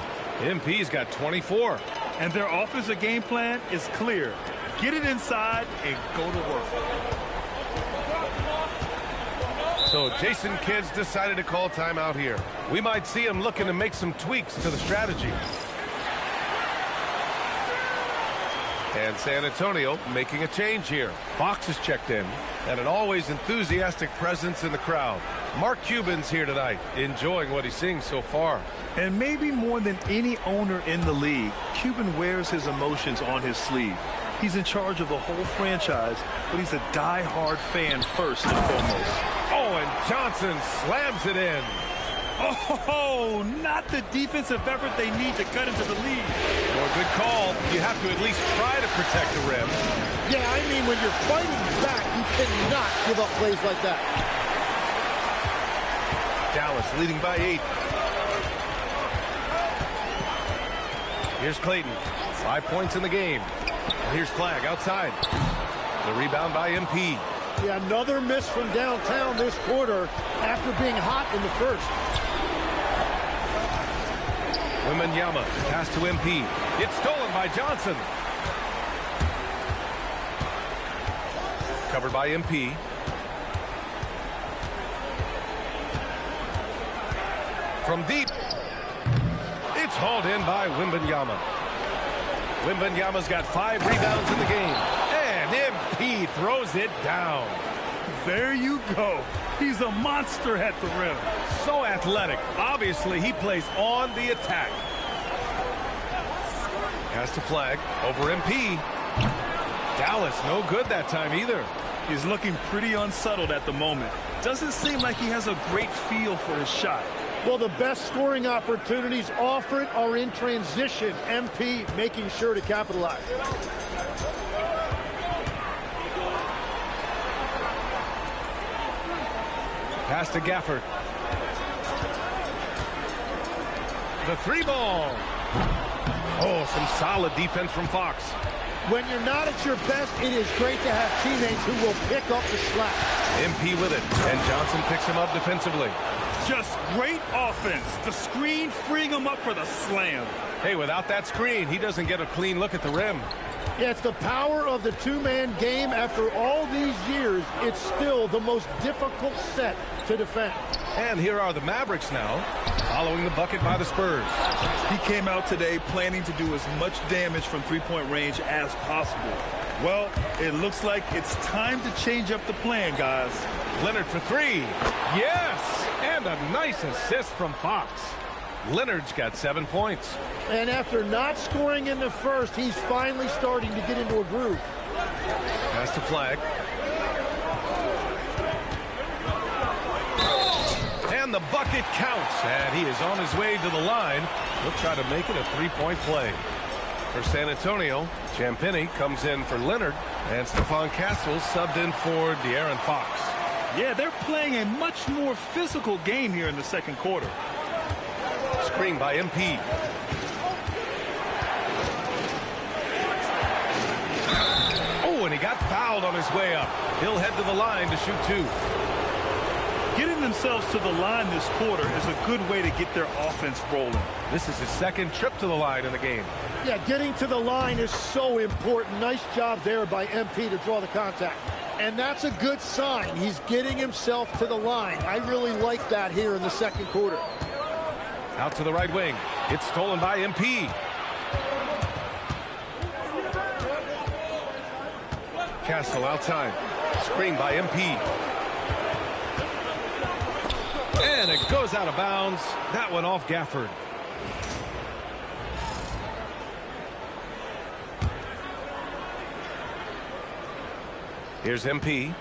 MP's got 24. And their offensive game plan is clear. Get it inside and go to work. So Jason Kidd's decided to call timeout here. We might see him looking to make some tweaks to the strategy. And San Antonio making a change here. Fox is checked in, and an always enthusiastic presence in the crowd. Mark Cuban's here tonight, enjoying what he's seeing so far. And maybe more than any owner in the league, Cuban wears his emotions on his sleeve. He's in charge of the whole franchise, but he's a die-hard fan first and foremost. Oh, and Johnson slams it in. Oh, not the defensive effort they need to cut into the lead. Well, good call. You have to at least try to protect the rim. Yeah, I mean, when you're fighting back, you cannot give up plays like that. Dallas leading by 8. Here's Clayton. 5 points in the game. And here's Flag outside. The rebound by MP. Yeah, another miss from downtown this quarter after being hot in the first. Wembanyama, pass to MP. It's stolen by Johnson. Covered by MP. From deep. It's hauled in by Wembanyama. Wembanyama's got 5 rebounds in the game. And MP throws it down. There you go. He's a monster at the rim. So athletic. Obviously, he plays on the attack. Pass to Flag. Over MP. Dallas, no good that time either. He's looking pretty unsettled at the moment. Doesn't seem like he has a great feel for his shot. Well, the best scoring opportunities offered are in transition. MP making sure to capitalize. Pass to Gafford. The 3 ball. Oh, some solid defense from Fox. When you're not at your best, it is great to have teammates who will pick up the slack. MP with it, and Johnson picks him up defensively. Just great offense. The screen freeing him up for the slam. Hey, without that screen, he doesn't get a clean look at the rim. Yeah, it's the power of the two-man game. After all these years, it's still the most difficult set to defend. And here are the Mavericks now, following the bucket by the Spurs. He came out today planning to do as much damage from three-point range as possible. Well, it looks like it's time to change up the plan, guys. Leonard for three. Yes! And a nice assist from Fox. Leonard's got 7 points. And after not scoring in the first, he's finally starting to get into a groove. Pass to Flag. And the bucket counts. And he is on his way to the line. He'll try to make it a three-point play. For San Antonio, Champagnie comes in for Leonard. And Stephon Castle subbed in for De'Aaron Fox. Yeah, they're playing a much more physical game here in the second quarter. Screen by MP. Oh, and he got fouled on his way up. He'll head to the line to shoot two. Getting themselves to the line this quarter is a good way to get their offense rolling. This is his second trip to the line in the game. Yeah, getting to the line is so important. Nice job there by MP to draw the contact. And that's a good sign. He's getting himself to the line. I really like that here in the second quarter. Out to the right wing. It's stolen by MP. Castle outside. Screen by MP. And it goes out of bounds. That one off Gafford. Here's MP.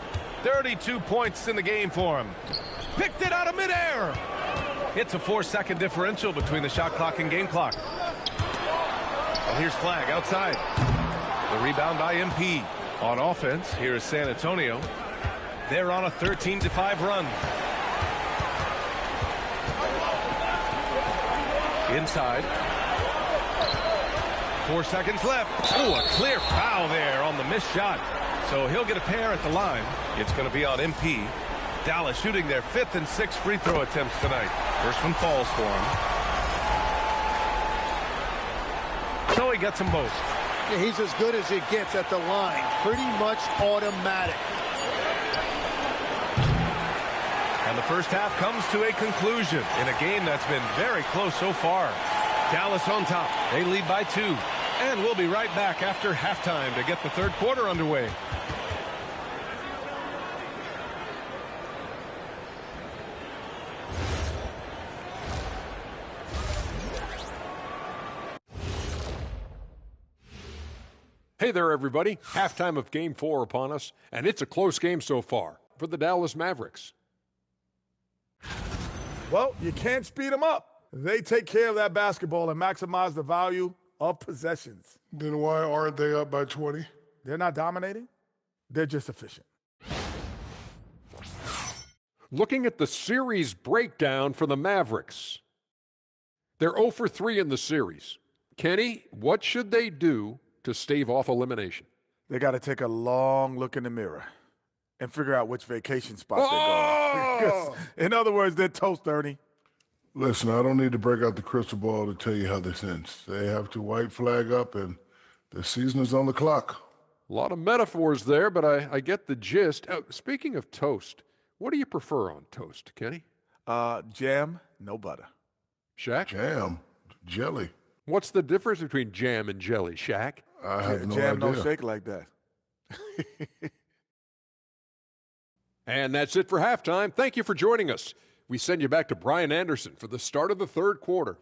32 points in the game for him. Picked it out of midair. It's a 4-second differential between the shot clock and game clock. Well, here's Flag outside. The rebound by MP. On offense, here is San Antonio. They're on a 13-5 run. Inside. 4 seconds left. Oh, a clear foul there on the missed shot. So he'll get a pair at the line. It's going to be on MP. Dallas shooting their 5th and 6th free throw attempts tonight. First one falls for him. So he gets them both. Yeah, he's as good as it gets at the line. Pretty much automatic. And the first half comes to a conclusion in a game that's been very close so far. Dallas on top. They lead by 2. And we'll be right back after halftime to get the third quarter underway. Hey there, everybody. Halftime of Game 4 upon us, and it's a close game so far for the Dallas Mavericks. Well, you can't speed them up. They take care of that basketball and maximize the value of possessions. Then why aren't they up by 20? They're not dominating. They're just efficient. Looking at the series breakdown for the Mavericks. They're 0 for 3 in the series. Kenny, what should they do to stave off elimination? They got to take a long look in the mirror and figure out which vacation spot they're going. In other words, they're toast, Ernie. Listen, I don't need to break out the crystal ball to tell you how this ends. They have to white flag up, and the season is on the clock. A lot of metaphors there, but I get the gist. Speaking of toast, what do you prefer on toast, Kenny? Jam, no butter. Shaq? Jam, jelly. What's the difference between jam and jelly, Shaq? I have no jam idea. don't shake like that. And that's it for halftime. Thank you for joining us. We send you back to Brian Anderson for the start of the third quarter.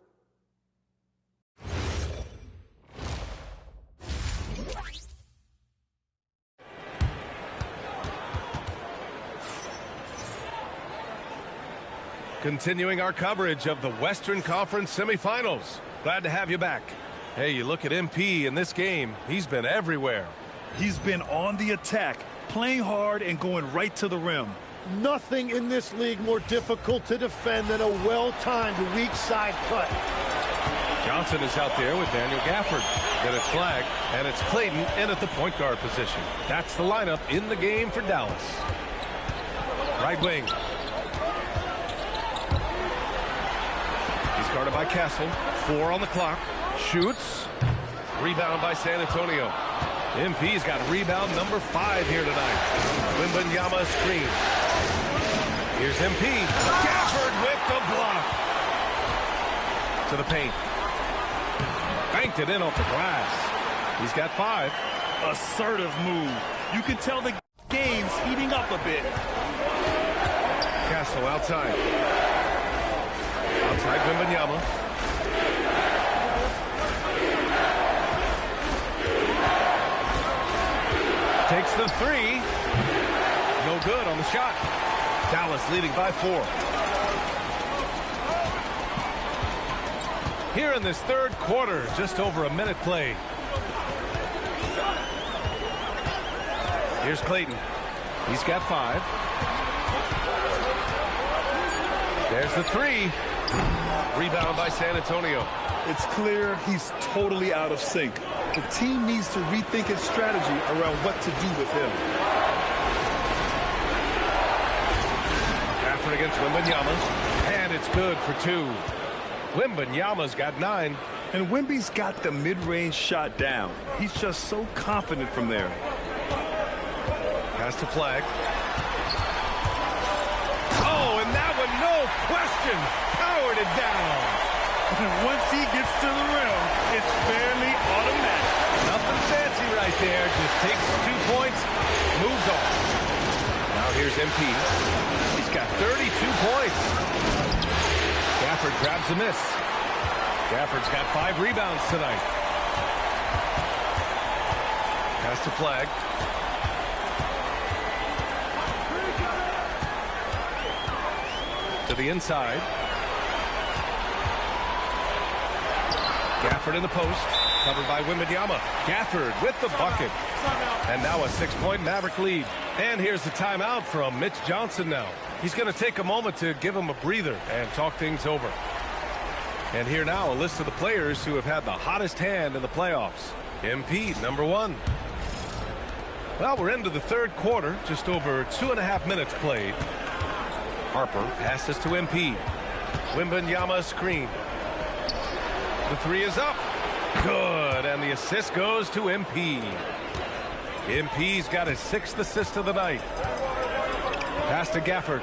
Continuing our coverage of the Western Conference semifinals. Glad to have you back. Hey, you look at MP in this game, he's been everywhere. He's been on the attack, playing hard and going right to the rim. Nothing in this league more difficult to defend than a well-timed weak side cut. Johnson is out there with Daniel Gafford. Then it's Flag, and it's Clayton in at the point guard position. That's the lineup in the game for Dallas. Right wing. Started by Castle. 4 on the clock. Shoots. Rebound by San Antonio. MP's got rebound number 5 here tonight. Wembanyama screen. Here's MP. Gafford with the block. To the paint. Banked it in off the glass. He's got 5. Assertive move. You can tell the game's heating up a bit. Castle outside. Outside Wembanyama. Takes the 3. No good on the shot. Dallas leading by 4. Here in this third quarter, just over a minute played. Here's Clayton. He's got 5. There's the 3. Rebound by San Antonio. It's clear he's totally out of sync. The team needs to rethink its strategy around what to do with him. Gafford against Wembanyama. And it's good for 2. Wembanyama's got 9. And Wemby's got the mid-range shot down. He's just so confident from there. Pass to Flag. Oh, and that one, no question, powered it down. And once he gets to the rim, it's fairly automatic. Nothing fancy right there. Just takes 2 points, moves on. Now here's MP. He's got 32 points. Gafford grabs the miss. Gafford's got 5 rebounds tonight. Pass to Flag. To the inside. Gafford in the post. Covered by Wembanyama. Gafford with the bucket. And now a 6-point Maverick lead. And here's the timeout from Mitch Johnson now. He's going to take a moment to give him a breather and talk things over. And here now a list of the players who have had the hottest hand in the playoffs. MP, number 1. Well, we're into the third quarter. Just over 2.5 minutes played. Harper passes to MP. Wembanyama screen. The 3 is up. Good. And the assist goes to MP. MP's got his 6th assist of the night. Pass to Gafford.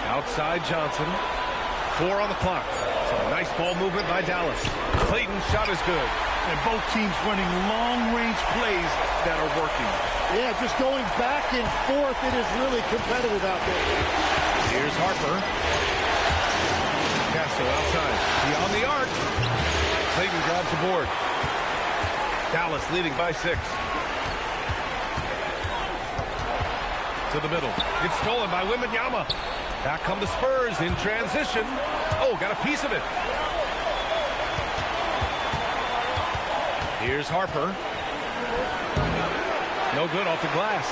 Outside Johnson. 4 on the clock. So nice ball movement by Dallas. Clayton's shot is good. And both teams running long-range plays that are working. Yeah, just going back and forth. It is really competitive out there. Here's Harper. Castle outside. Beyond the arc. Clayton grabs the board. Dallas leading by 6. To the middle. It's stolen by Wembanyama. Back come the Spurs in transition. Oh, got a piece of it. Here's Harper. No good off the glass.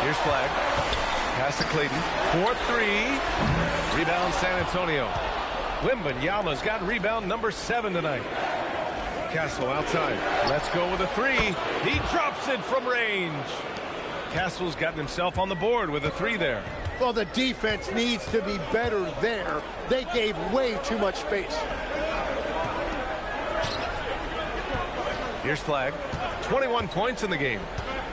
Here's Flag. Pass to Clayton. 4-3. Rebound San Antonio. Wembanyama's got rebound number 7 tonight. Castle outside. Let's go with a 3. He drops it from range. Castle's gotten himself on the board with a 3 there. Well, the defense needs to be better there. They gave way too much space. Here's Flag. 21 points in the game.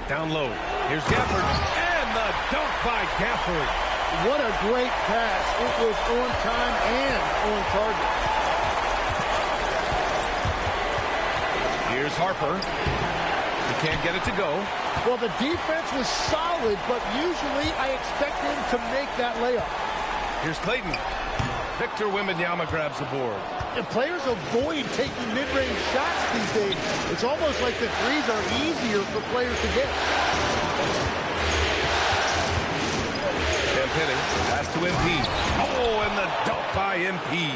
Down low. Here's Gafford. And the dunk by Gafford. What a great pass. It was on time and on target. Here's Harper. He can't get it to go. Well, the defense was solid, but usually I expect him to make that layup. Here's Clayton. Victor Wembanyama grabs the board. And players avoid taking mid-range shots these days. It's almost like the 3s are easier for players to get. Penny, pass to MP. Oh, and the dunk by MP.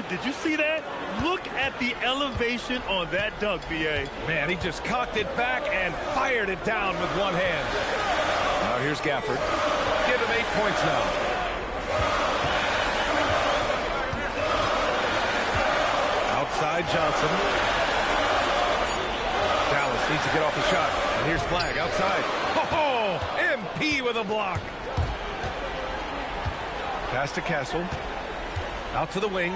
Did you see that? Look at the elevation on that dunk, B.A. Man, he just cocked it back and fired it down with one hand. Now here's Gafford. Give him 8 points now. Johnson. Dallas needs to get off the shot. And here's Flag outside. Oh, MP with a block. Pass to Castle. Out to the wing.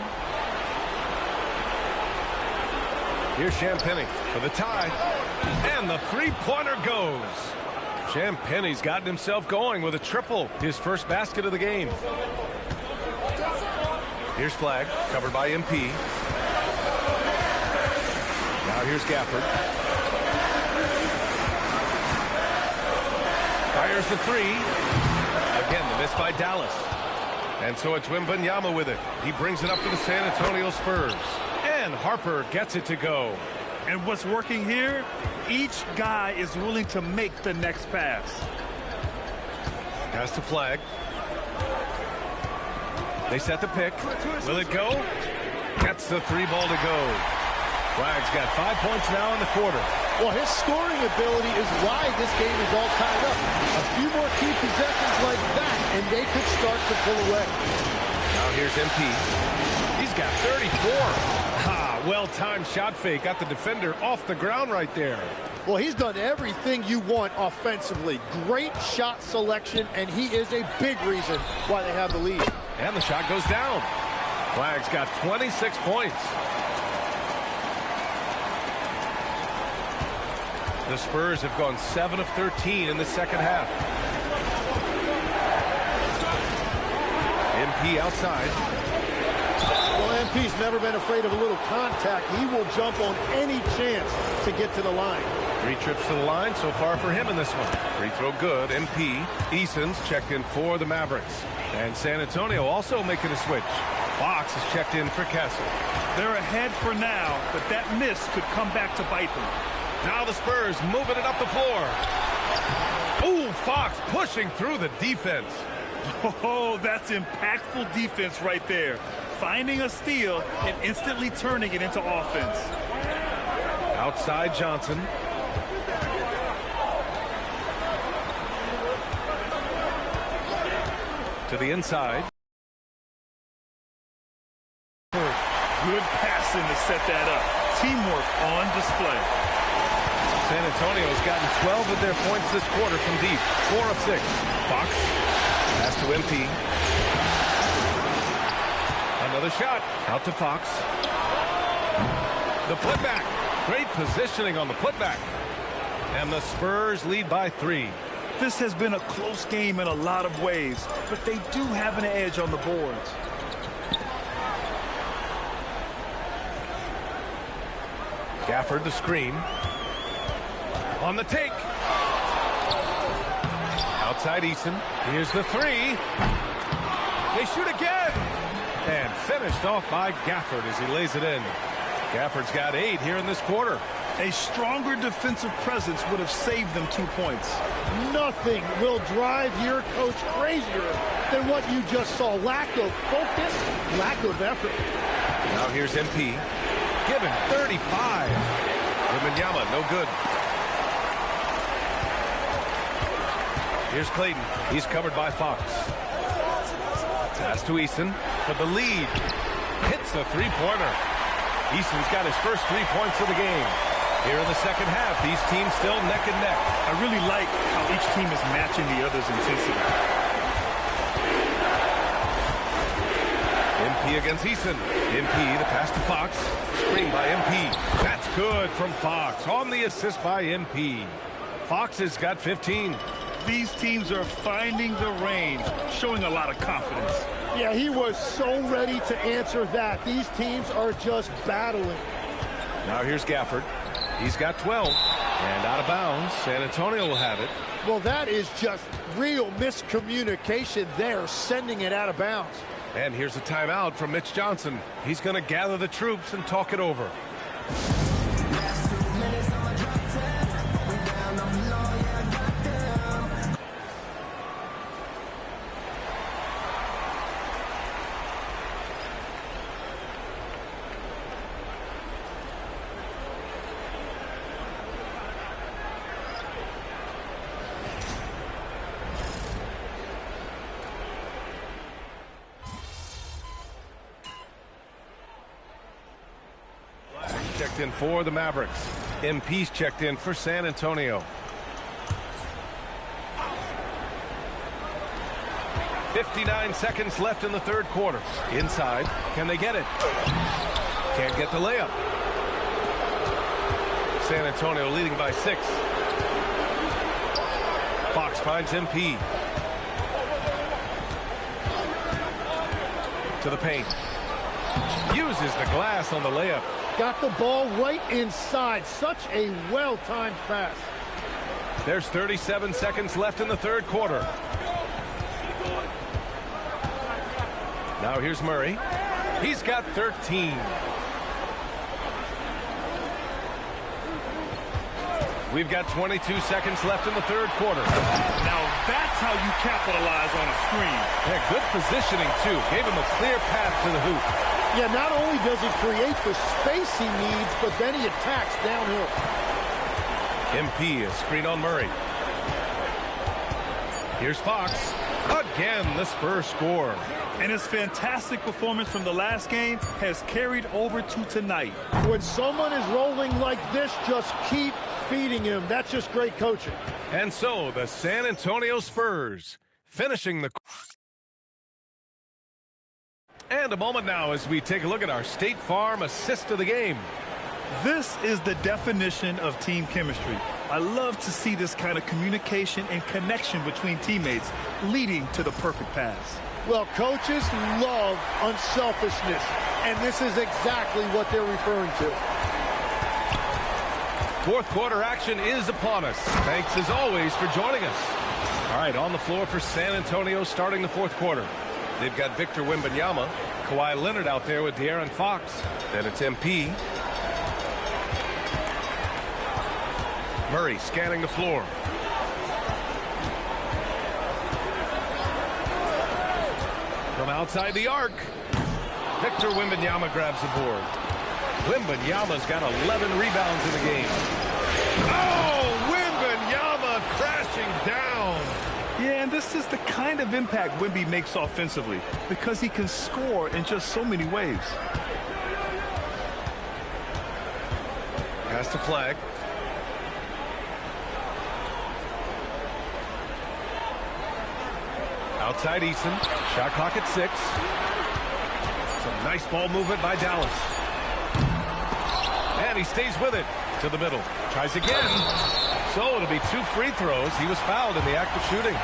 Here's Champagny for the tie. And the three-pointer goes. Champagny's gotten himself going with a triple. His first basket of the game. Here's Flag, covered by MP. Now here's Gafford. Fires the three. Again, the miss by Dallas. And so it's Wembanyama with it. He brings it up for the San Antonio Spurs. And Harper gets it to go. And what's working here, each guy is willing to make the next pass. Pass to Flag. They set the pick. Will it go? Gets the three ball to go. Flag's got 5 points now in the quarter. Well, his scoring ability is why this game is all tied up. A few more key possessions like that, and they could start to pull away. Now here's MP. He's got 34. Well-timed shot fake. Got the defender off the ground right there. Well, he's done everything you want offensively. Great shot selection, and he is a big reason why they have the lead. And the shot goes down. Flag's got 26 points. The Spurs have gone 7 of 13 in the second half. MP outside. Well, MP's never been afraid of a little contact. He will jump on any chance to get to the line. 3 trips to the line so far for him in this one. Free throw good. MP. Eason's checked in for the Mavericks. And San Antonio also making a switch. Fox is checked in for Castle. They're ahead for now, but that miss could come back to bite them. Now the Spurs moving it up the floor. Ooh, Fox pushing through the defense. Oh, that's impactful defense right there. Finding a steal and instantly turning it into offense. Outside Johnson. To the inside. Good passing to set that up. Teamwork on display. San Antonio's gotten 12 of their points this quarter from deep. 4 of 6. Fox. Pass to MP. Another shot. Out to Fox. The putback. Great positioning on the putback. And the Spurs lead by 3. This has been a close game in a lot of ways, but they do have an edge on the boards. Gafford the screen. On the take. Outside Eason. Here's the 3. They shoot again. And finished off by Gafford as he lays it in. Gafford's got 8 here in this quarter. A stronger defensive presence would have saved them 2 points. Nothing will drive your coach crazier than what you just saw. Lack of focus, lack of effort. Now here's MP. Given 35. Wembanyama, no good. Here's Clayton. He's covered by Fox. Pass to Eason for the lead. Hits the three-pointer. Eason's got his first 3 points of the game. Here in the second half, these teams still neck and neck. I really like how each team is matching the other's intensity. MP against Eason. MP, the pass to Fox. Screen by MP. That's good from Fox. On the assist by MP. Fox has got 15. These teams are finding the range, showing a lot of confidence. Yeah, he was so ready to answer that. These teams are just battling. Now here's Gafford. He's got 12. And out of bounds. San Antonio will have it. Well, that is just real miscommunication there, sending it out of bounds. And here's a timeout from Mitch Johnson. He's going to gather the troops and talk it over. checked in for the Mavericks. MP's checked in for San Antonio. 59 seconds left in the third quarter. Inside. Can they get it? Can't get the layup. San Antonio leading by 6. Fox finds MP. To the paint. Uses the glass on the layup. Got the ball right inside. Such a well-timed pass. There's 37 seconds left in the third quarter. Now here's Murray. He's got 13. We've got 22 seconds left in the third quarter. Now that's how you capitalize on a screen. Yeah, good positioning, too. Gave him a clear path to the hoop. Yeah, not only does he create the space he needs, but then he attacks downhill. MP is screen on Murray. Here's Fox. Again, the Spurs score. And his fantastic performance from the last game has carried over to tonight. When someone is rolling like this, just keep feeding him. That's just great coaching. And so the San Antonio Spurs finishing the... And a moment now as we take a look at our State Farm assist of the game. This is the definition of team chemistry. I love to see this kind of communication and connection between teammates leading to the perfect pass. Well, coaches love unselfishness, and this is exactly what they're referring to. Fourth quarter action is upon us. Thanks as always for joining us. All right, on the floor for San Antonio starting the fourth quarter. They've got Victor Wembanyama, Kawhi Leonard out there with De'Aaron Fox. Then it's MP. Murray scanning the floor. From outside the arc, Victor Wembanyama grabs the board. Wembanyama's got 11 rebounds in the game. Oh, Wembanyama crashing down. Yeah, and this is the kind of impact Wemby makes offensively because he can score in just so many ways. Pass to Flag. Outside Eason. Shot clock at 6. Some nice ball movement by Dallas. And he stays with it to the middle. Tries again. So it'll be 2 free throws. He was fouled in the act of shooting.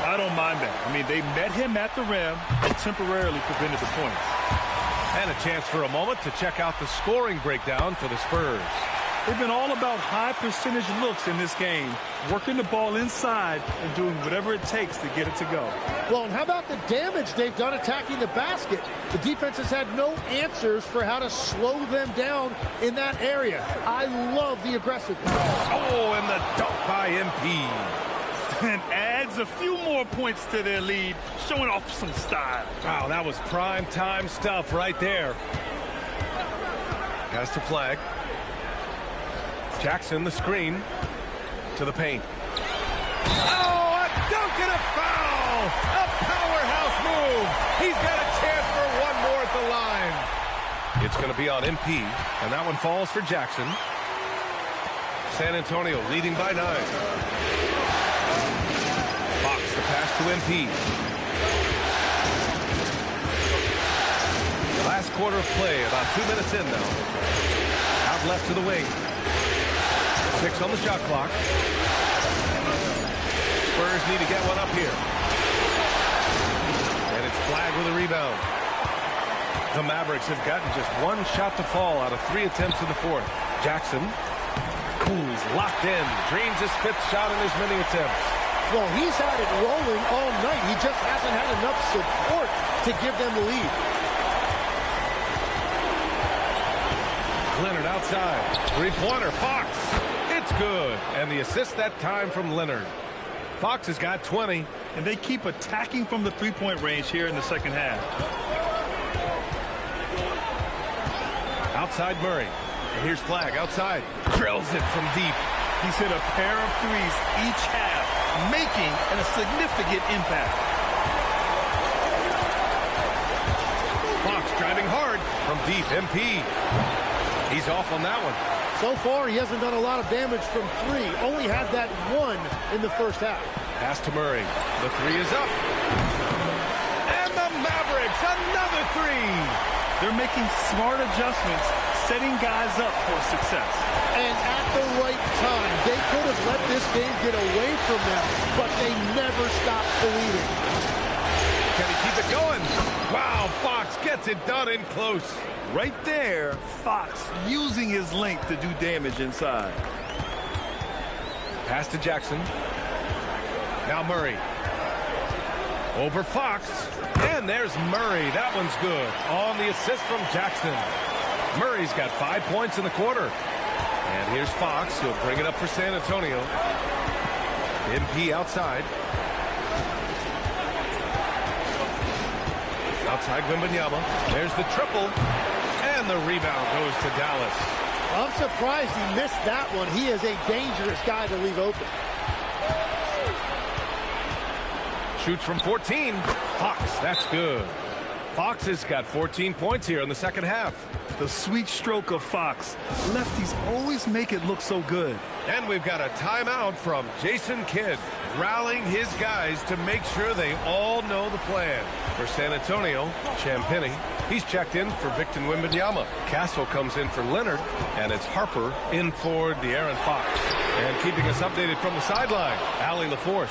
I don't mind that. I mean, they met him at the rim and temporarily prevented the points. And a chance for a moment to check out the scoring breakdown for the Spurs. They've been all about high percentage looks in this game, working the ball inside and doing whatever it takes to get it to go. Well, and how about the damage they've done attacking the basket? The defense has had no answers for how to slow them down in that area. I love the aggressiveness. Oh, and the dunk by MP. And adds a few more points to their lead, showing off some style. Wow, that was prime time stuff right there. Pass to Flag. Jackson, the screen, to the paint. Oh, a dunk and a foul! A powerhouse move! He's got a chance for one more at the line. It's going to be on MP, and that one falls for Jackson. San Antonio leading by 9. Fox, the pass to MP. Last quarter of play, about 2 minutes in now. Out left to the wing. 6 on the shot clock. Spurs need to get one up here. And it's Flag with a rebound. The Mavericks have gotten just 1 shot to fall out of 3 attempts in the fourth. Jackson, cool, locked in, drains his 5th shot in as many attempts. Well, he's had it rolling all night. He just hasn't had enough support to give them the lead. Leonard outside. 3-pointer, Fox. It's good. And the assist that time from Leonard. Fox has got 20. And they keep attacking from the 3-point range here in the second half. Outside Murray. And here's Flag outside. Drills it from deep. He's hit a pair of threes each half, making a significant impact. Fox driving hard from deep. MP. He's off on that one. So far, he hasn't done a lot of damage from three. Only had that one in the first half. Pass to Murray. The three is up. And the Mavericks, another three. They're making smart adjustments, setting guys up for success. And at the right time, they could have let this game get away from them, but they never stopped believing. Can he keep it going? Wow, Fox gets it done in close. Right there, Fox using his length to do damage inside. Pass to Jackson. Now Murray. Over Fox. And there's Murray. That one's good. On the assist from Jackson. Murray's got 5 points in the quarter. And here's Fox. He'll bring it up for San Antonio. MP outside. Outside Wembanyama. There's the triple. And the rebound goes to Dallas. I'm surprised he missed that one. He is a dangerous guy to leave open. Shoots from 14. Fox, that's good. Fox has got 14 points here in the second half. The sweet stroke of Fox. Lefties always make it look so good. And we've got a timeout from Jason Kidd, rallying his guys to make sure they all know the plan. For San Antonio, Champagnie. He's checked in for Victor Wembanyama. Castle comes in for Leonard, and it's Harper in for De'Aaron Fox. And keeping us updated from the sideline, Allie LaForce.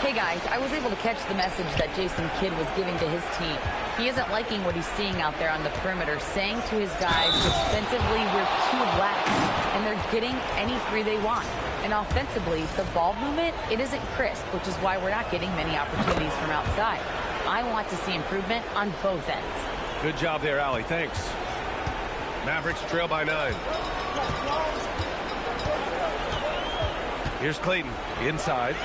Hey guys, I was able to catch the message that Jason Kidd was giving to his team. He isn't liking what he's seeing out there on the perimeter, saying to his guys, defensively, we're too lax, and they're getting any three they want. And offensively, the ball movement, it isn't crisp, which is why we're not getting many opportunities from outside. I want to see improvement on both ends. Good job there, Allie. Thanks. Mavericks trail by 9. Here's Clayton inside.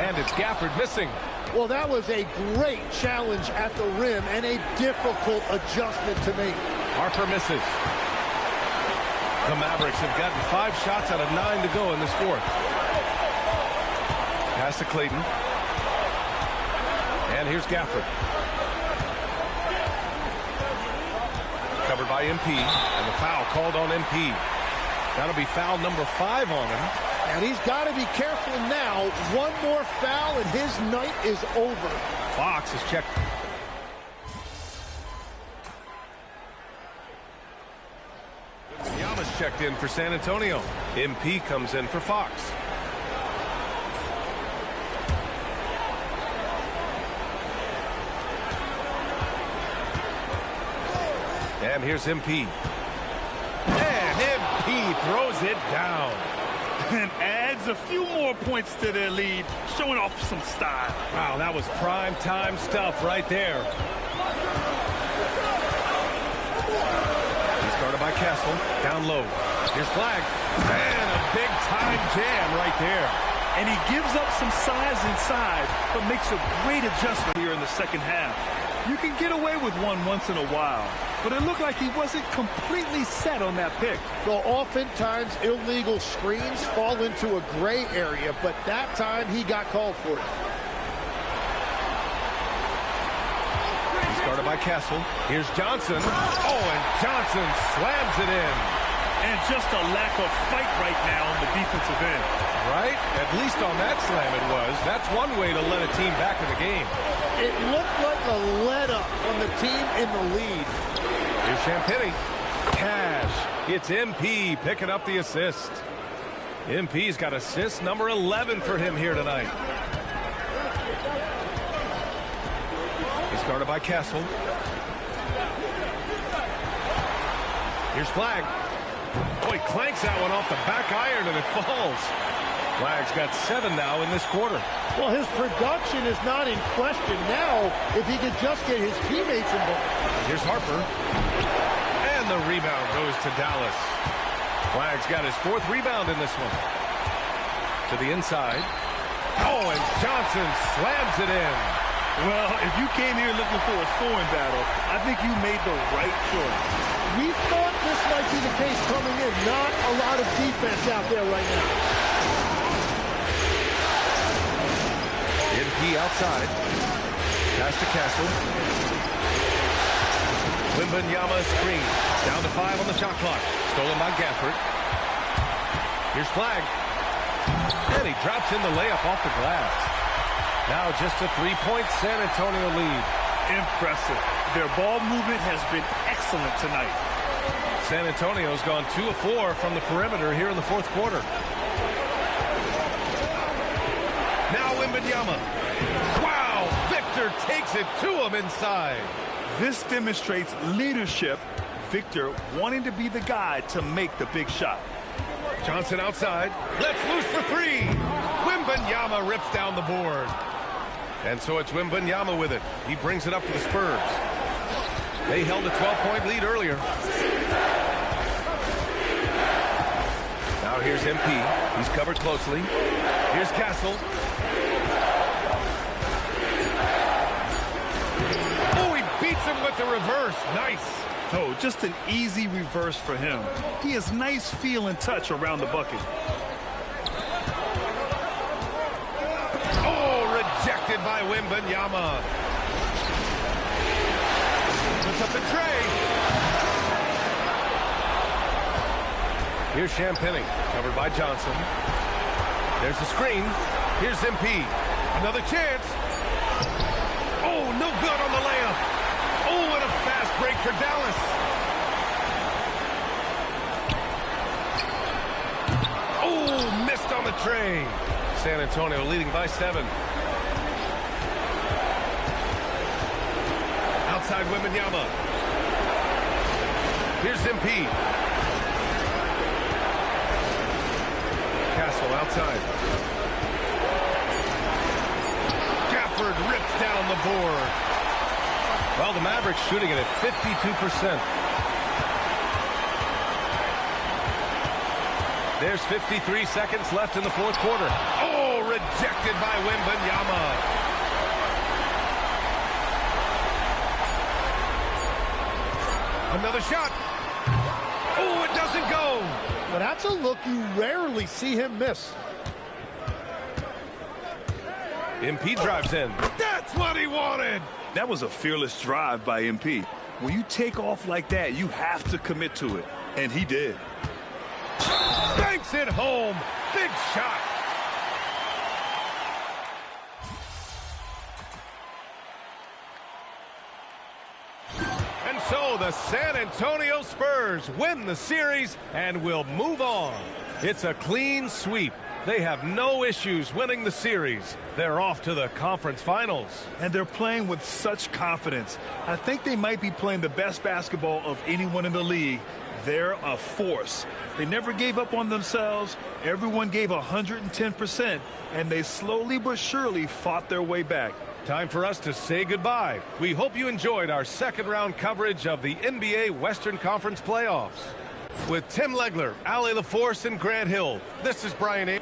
And it's Gafford missing. Well, that was a great challenge at the rim and a difficult adjustment to make. Harper misses. The Mavericks have gotten 5 shots out of 9 to go in this fourth. Pass to Clayton. And here's Gafford. Covered by MP. And the foul called on MP. That'll be foul number 5 on him. And he's got to be careful now. One more foul and his night is over. Fox is checked. Yama's checked in for San Antonio. MP comes in for Fox. And here's MP. And MP throws it down. And adds a few more points to their lead, showing off some style. Wow, that was prime time stuff right there. He's guarded by Castle, down low. Here's Flag, and a big time jam right there. And he gives up some size inside, but makes a great adjustment here in the second half. You can get away with one once in a while, but it looked like he wasn't completely set on that pick. Well, oftentimes illegal screens fall into a gray area, but that time he got called for it. He's guarded by Castle. Here's Johnson. Oh, and Johnson slams it in. And just a lack of fight right now on the defensive end. Right? At least on that slam it was. That's one way to let a team back in the game. It looked like a let-up from the team in the lead. Here's Champagnie. Cash. It's MP picking up the assist. MP's got assist number 11 for him here tonight. He's guarded by Castle. Here's Flag. Oh, he clanks that one off the back iron and it falls. Flag's got 7 now in this quarter. Well, his production is not in question now if he could just get his teammates involved. Here's Harper. And the rebound goes to Dallas. Flag's got his 4th rebound in this one. To the inside. Oh, and Johnson slams it in. Well, if you came here looking for a scoring battle, I think you made the right choice. We thought this might be the case coming in. Not a lot of defense out there right now. MP outside. Pass to Castle. Wembanyama screen. Down to 5 on the shot clock. Stolen by Gafford. Here's Flag. And he drops in the layup off the glass. Now just a 3-point San Antonio lead. Impressive. Their ball movement has been excellent tonight. San Antonio's gone 2 of 4 from the perimeter here in the fourth quarter. Now Wembanyama. Wow! Victor takes it to him inside. This demonstrates leadership. Victor wanting to be the guy to make the big shot. Johnson outside. Let's loose for 3. Wembanyama rips down the board. And so it's Wembanyama with it. He brings it up for the Spurs. They held a 12-point lead earlier. Now here's MP. He's covered closely. Here's Castle. Oh, he beats him with the reverse. Nice. Oh, just an easy reverse for him. He has nice feel and touch around the bucket. Rejected by Wembanyama. Puts up the tray. Here's Champagny, covered by Johnson. There's the screen. Here's MP. Another chance. Oh, no good on the layup. Oh, and a fast break for Dallas. Oh, missed on the tray. San Antonio leading by 7. Outside Wembanyama. Here's MP. Castle outside. Gafford rips down the board. Well, the Mavericks shooting it at 52%. There's 53 seconds left in the fourth quarter. Oh, rejected by Wembanyama. Another shot. Oh, it doesn't go. But that's a look you rarely see him miss. MP drives in. That's what he wanted. That was a fearless drive by MP. When you take off like that, you have to commit to it. And he did. Banks it home. Big shot. And so the San Antonio Spurs win the series and will move on. It's a clean sweep. They have no issues winning the series. They're off to the conference finals. And they're playing with such confidence. I think they might be playing the best basketball of anyone in the league. They're a force. They never gave up on themselves. Everyone gave 110%, and they slowly but surely fought their way back. Time for us to say goodbye. We hope you enjoyed our second-round coverage of the NBA Western Conference playoffs. With Tim Legler, Allie LaForce, and Grant Hill, this is Brian A.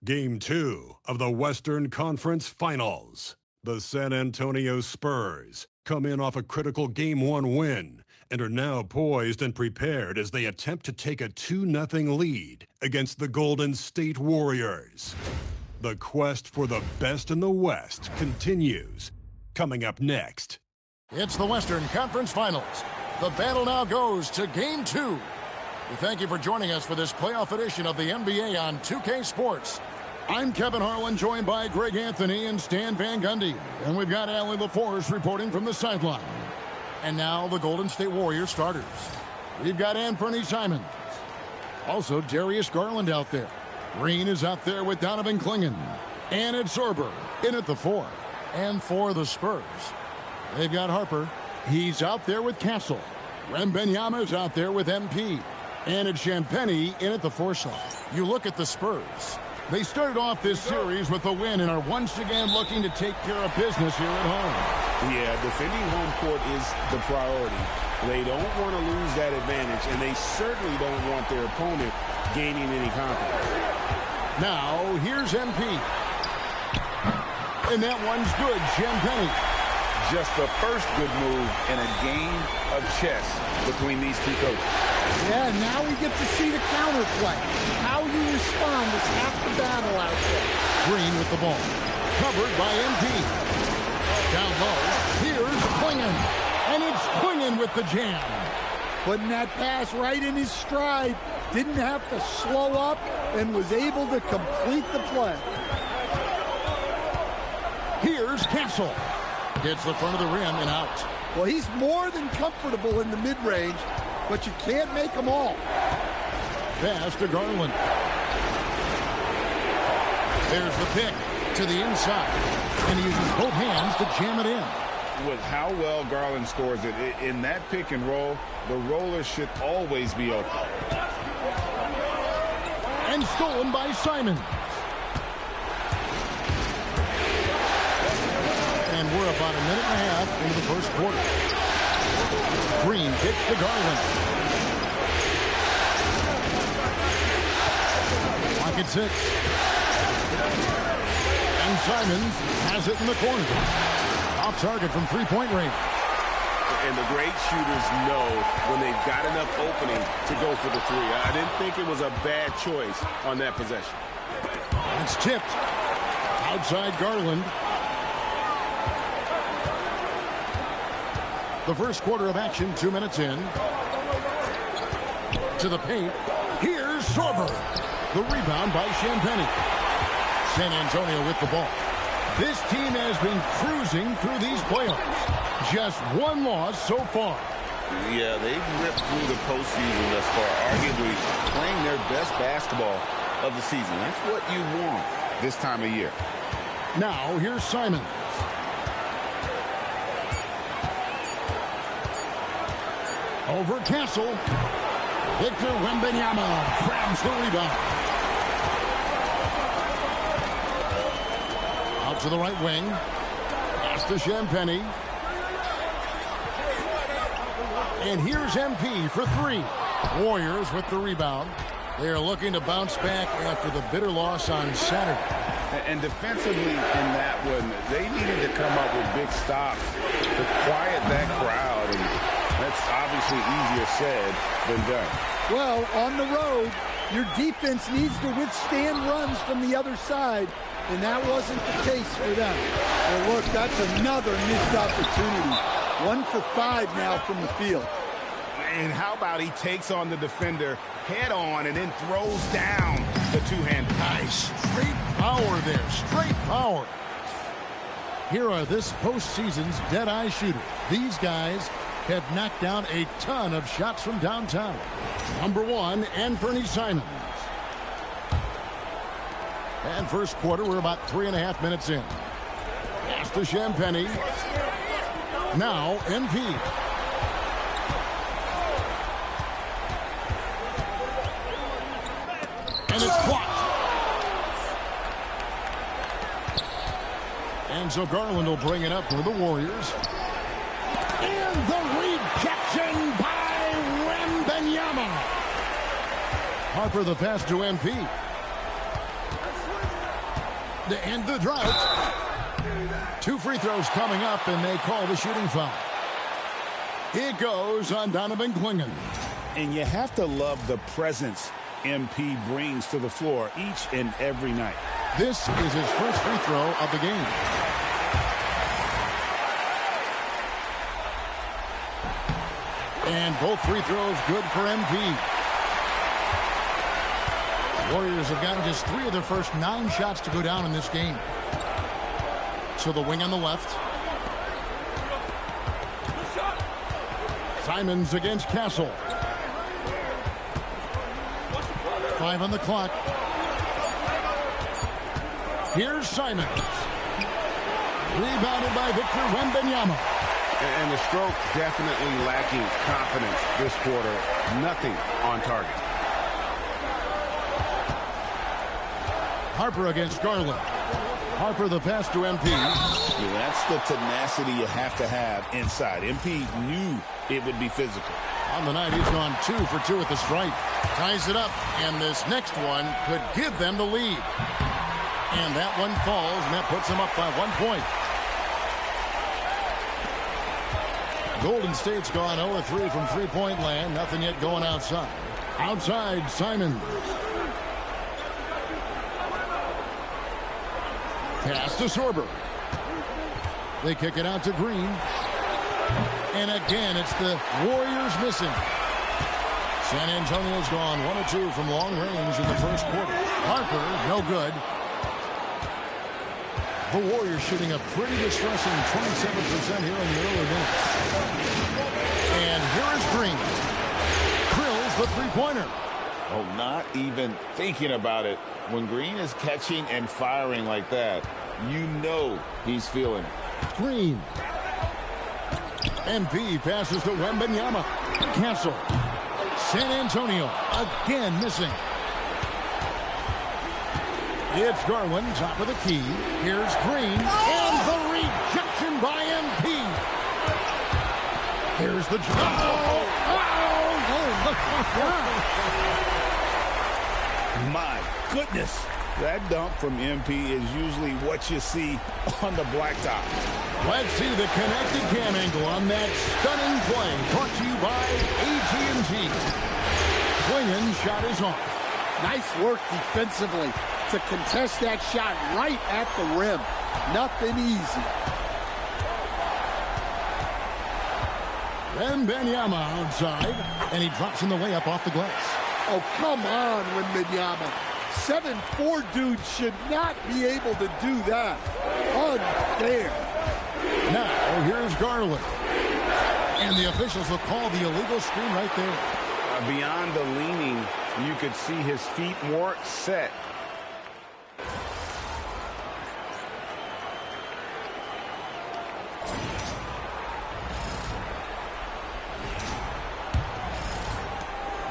Game 2 of the Western Conference Finals. The San Antonio Spurs come in off a critical Game 1 win and are now poised and prepared as they attempt to take a 2-0 lead against the Golden State Warriors. The quest for the best in the West continues. Coming up next. It's the Western Conference Finals. The battle now goes to Game 2. We thank you for joining us for this playoff edition of the NBA on 2K Sports. I'm Kevin Harlan, joined by Greg Anthony and Stan Van Gundy. And we've got Allie LaForce reporting from the sideline. And now the Golden State Warriors starters. We've got Anthony Simons. Also Darius Garland out there. Green is out there with Donovan Clingan. And it's Sorber in at the 4. And for the Spurs, they've got Harper. He's out there with Castle. Wembanyama's out there with MP. And it's Champagnie in at the 4 slot. You look at the Spurs. They started off this series with a win and are once again looking to take care of business here at home. Yeah, defending home court is the priority. They don't want to lose that advantage, and they certainly don't want their opponent gaining any confidence. Now, here's MP. And that one's good, Champagnie. Just the first good move in a game of chess between these two coaches. Yeah, now we get to see the counterplay. How you respond is half the battle out there. Green with the ball. Covered by MP. Down low. Here's Clingan. And it's Clingan with the jam. Putting that pass right in his stride. Didn't have to slow up and was able to complete the play. Here's Castle. Gets the front of the rim and out. Well, he's more than comfortable in the mid-range, but you can't make them all. Pass to Garland. There's the pick to the inside. And he uses both hands to jam it in. With how well Garland scores it, in that pick and roll, the roller should always be open. And stolen by Simon. And we're about a minute and a half into the first quarter. Green kicks to Garland. Clock at 6. And Simons has it in the corner. Off target from three-point range. And the great shooters know when they've got enough opening to go for the 3. I didn't think it was a bad choice on that possession. It's tipped. Outside Garland. The first quarter of action, 2 minutes in. to the paint. Here's Sorber. The rebound by Champagnie. San Antonio with the ball. This team has been cruising through these playoffs. Just one loss so far. Yeah, they've ripped through the postseason thus far, arguably playing their best basketball of the season. That's what you want this time of year. Now, here's Simons. Over Castle. Victor Wembanyama grabs the rebound. Out to the right wing. Pass to Champagnie. And here's MP for three. Warriors with the rebound. They are looking to bounce back after the bitter loss on Saturday. And defensively in that one, they needed to come up with big stops to quiet that crowd. And that's obviously easier said than done. Well, on the road, your defense needs to withstand runs from the other side, and that wasn't the case for them. Well, look, that's another missed opportunity. 1 for 5 now from the field. And how about he takes on the defender head on and then throws down the two-hand. Nice. Straight power there. Straight power. Here are this postseason's dead-eye shooters. These guys have knocked down a ton of shots from downtown. Number 1, Anthony Simons. And first quarter, we're about 3.5 minutes in. Pass to Champagnie. Now, MP. And it's blocked. And so Garland will bring it up for the Warriors. And the rejection by Wembanyama. Harper the pass to MP. To end the drought. 2 free throws coming up, and they call the shooting foul. It goes on Donovan Clingan. And you have to love the presence MP brings to the floor each and every night. This is his first free throw of the game. And both free throws good for MP. Warriors have gotten just 3 of their first 9 shots to go down in this game. So the wing on the left. Simons against Castle. 5 on the clock. Here's Simons. Rebounded by Victor Wembanyama. And the stroke definitely lacking confidence this quarter. Nothing on target. Harper against Garland. Harper the pass to MP. Yeah, that's the tenacity you have to have inside. MP knew it would be physical. On the night, he's gone 2 for 2 at the stripe. Ties it up, and this next one could give them the lead. And that one falls, and that puts them up by 1 point. Golden State's gone 0-3 from three-point land. Nothing yet going outside. Outside, Simons. Pass to Sorber. They kick it out to Green. And again, it's the Warriors missing. San Antonio's gone 1 of 2 from long range in the first quarter. Harper, no good. The Warriors shooting a pretty distressing 27% here in the early minutes. And here is Green. Drills the three-pointer. Oh, not even thinking about it. When Green is catching and firing like that, you know he's feeling it. Green. MP passes to Wembanyama. Castle. San Antonio again missing. It's Garland, top of the key. Here's Green. And the rejection by MP. Here's the drop. My goodness. That dunk from MP is usually what you see on the blacktop. Let's see the connected cam angle on that stunning play. Brought to you by AT&T. Clingan shot is off. Nice work defensively to contest that shot right at the rim. Nothing easy. Wembanyama outside, and he drops in the layup off the glass. Oh, come on, Wembanyama. 7'4" dude should not be able to do that. Unfair. Now, here's Garland. And the officials will call the illegal screen right there. Beyond the leaning, you could see his feet more set.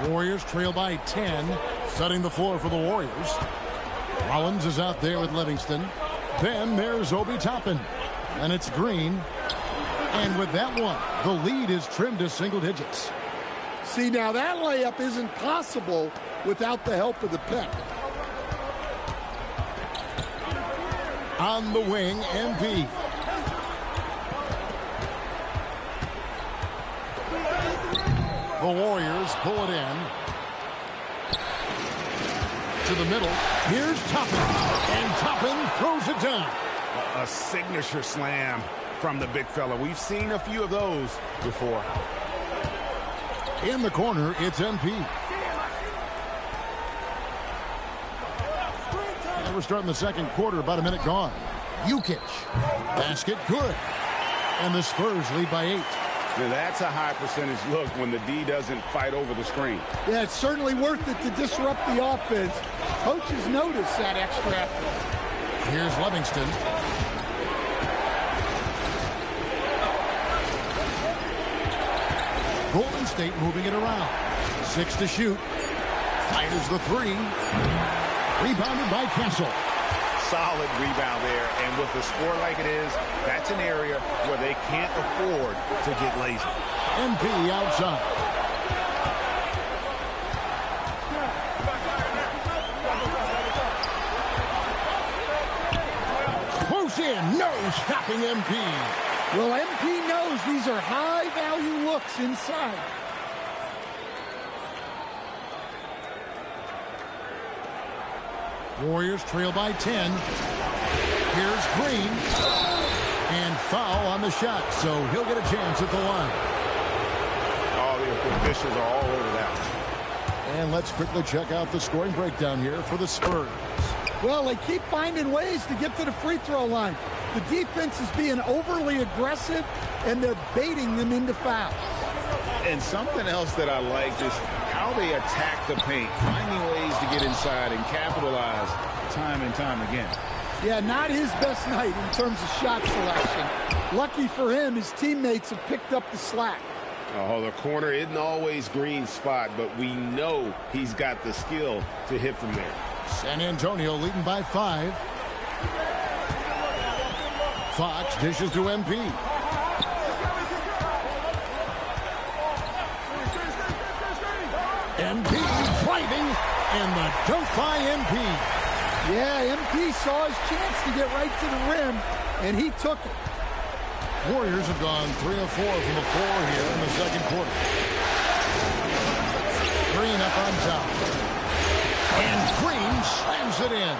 Warriors trail by 10, setting the floor for the Warriors. Rollins is out there with Livingston. Then there's Obi Toppin. And it's Green. And with that one, the lead is trimmed to single digits. See, now that layup isn't possible without the help of the pick. On the wing, MP. The Warriors pull it in. To the middle. Here's Toppin. And Toppin throws it down. A signature slam from the big fella. We've seen a few of those before. In the corner, it's MP. And we're starting the second quarter, about a minute gone. Jukic. Basket good. And the Spurs lead by 8. Now that's a high percentage look when the D doesn't fight over the screen. Yeah, it's certainly worth it to disrupt the offense. Coaches notice that extra effort. Here's Livingston. Golden State moving it around. 6 to shoot. Fires the 3. Rebounded by Kessel. Solid rebound there, and with the score like it is, that's an area where they can't afford to get lazy. MP outside. Close in, no stopping MP. Well, MP knows these are high-value looks inside. Warriors trail by 10. Here's Green. And foul on the shot, so he'll get a chance at the line. Oh, the officials are all over that. And let's quickly check out the scoring breakdown here for the Spurs. Well, they keep finding ways to get to the free throw line. The defense is being overly aggressive, and they're baiting them into fouls. And something else that I liked is how they attack the paint, finding ways to get inside and capitalize time and time again. Yeah, not his best night in terms of shot selection. Lucky for him, his teammates have picked up the slack. Oh, the corner isn't always Green's spot, but we know he's got the skill to hit from there. San Antonio leading by 5. Fox dishes to MP. MP driving, and the dunk by MP. Yeah, MP saw his chance to get right to the rim, and he took it. Warriors have gone 3 of 4 from the floor here in the second quarter. Green up on top. And Green slams it in.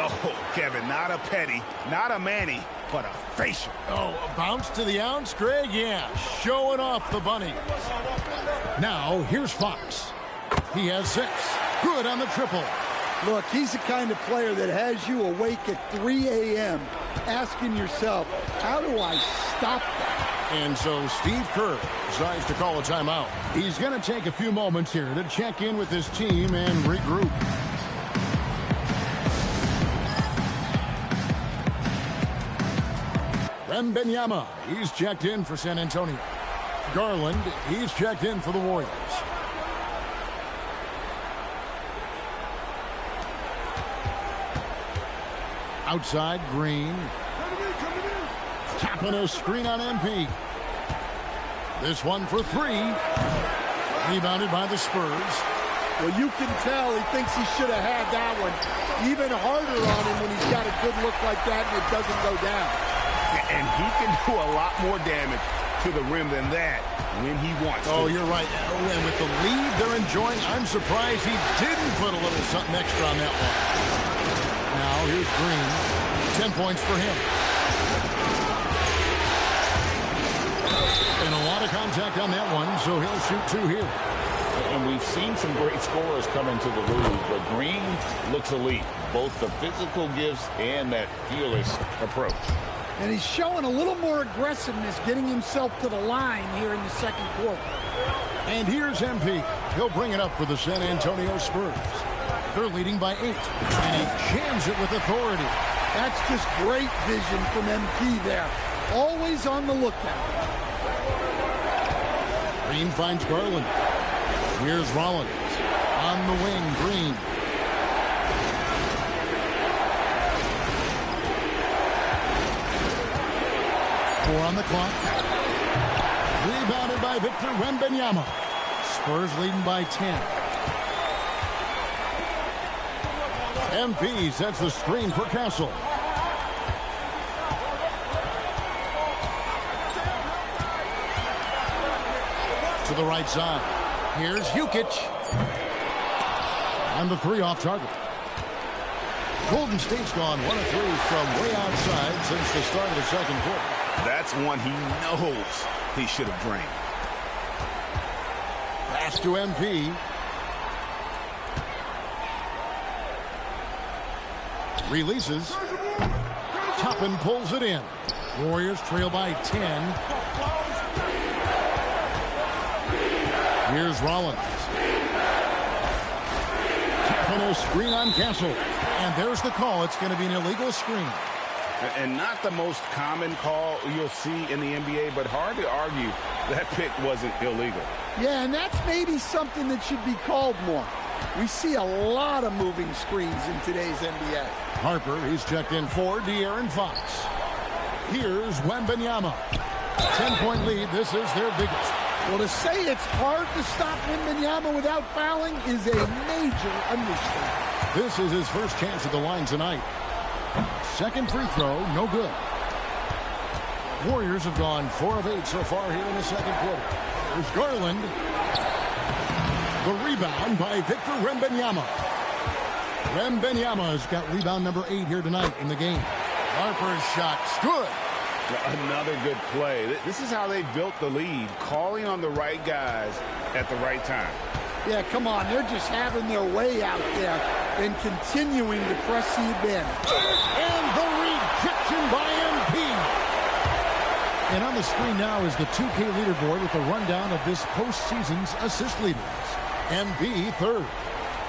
Oh, Kevin, not a Petty, not a Manny, but a facial. Oh, a bounce to the ounce, Greg? Yeah, showing off the bunny. Now, here's Fox. He has 6. Good on the triple. Look, he's the kind of player that has you awake at 3 a.m. asking yourself, how do I stop that? And so Steve Kerr decides to call a timeout. He's going to take a few moments here to check in with his team and regroup. Wembanyama, he's checked in for San Antonio. Garland, he's checked in for the Warriors. Outside, Green. Tapping a screen on MP. This one for 3. Rebounded by the Spurs. Well, you can tell he thinks he should have had that one. Even harder on him when he's got a good look like that and it doesn't go down. And he can do a lot more damage to the rim than that when he wants to. Oh, you're right. And with the lead they're enjoying, I'm surprised he didn't put a little something extra on that one. Now, here's Green. 10 points for him. And a lot of contact on that one, so he'll shoot 2 here. And we've seen some great scorers come into the league, but Green looks elite. Both the physical gifts and that fearless approach. And he's showing a little more aggressiveness, getting himself to the line here in the second quarter. And here's MP. He'll bring it up for the San Antonio Spurs. They're leading by 8. And he jams it with authority. That's just great vision from MP there. Always on the lookout. Green finds Garland. Here's Rollins. On the wing, Green. Four on the clock. Rebounded by Victor Wembanyama. Spurs leading by 10. MP sets the screen for Castle. To the right side. Here's Jukic. And the 3 off target. Golden State's gone 1 of 3 from way outside since the start of the second quarter. That's one he knows he should have drained. Pass to MP. Releases. Toppin pulls it in. Warriors trail by 10. Here's Rollins. Toppin a screen on Castle. And there's the call. It's going to be an illegal screen. And not the most common call you'll see in the NBA, but hard to argue that pick wasn't illegal. Yeah, and that's maybe something that should be called more. We see a lot of moving screens in today's NBA. Harper, he's checked in for De'Aaron Fox. Here's Wembanyama. 10-point lead. This is their biggest. Well, to say it's hard to stop Wembanyama without fouling is a major understatement. This is his first chance at the line tonight. Second free throw, no good. Warriors have gone 4 of 8 so far here in the second quarter. There's Garland. The rebound by Victor Wembanyama. Wembanyama's got rebound number 8 here tonight in the game. Harper's shot's good. Another good play. This is how they built the lead, calling on the right guys at the right time. Yeah, come on. They're just having their way out there and continuing to press the advantage. And the rejection by MP. And on the screen now is the 2K leaderboard with a rundown of this postseason's assist leaders. MP third.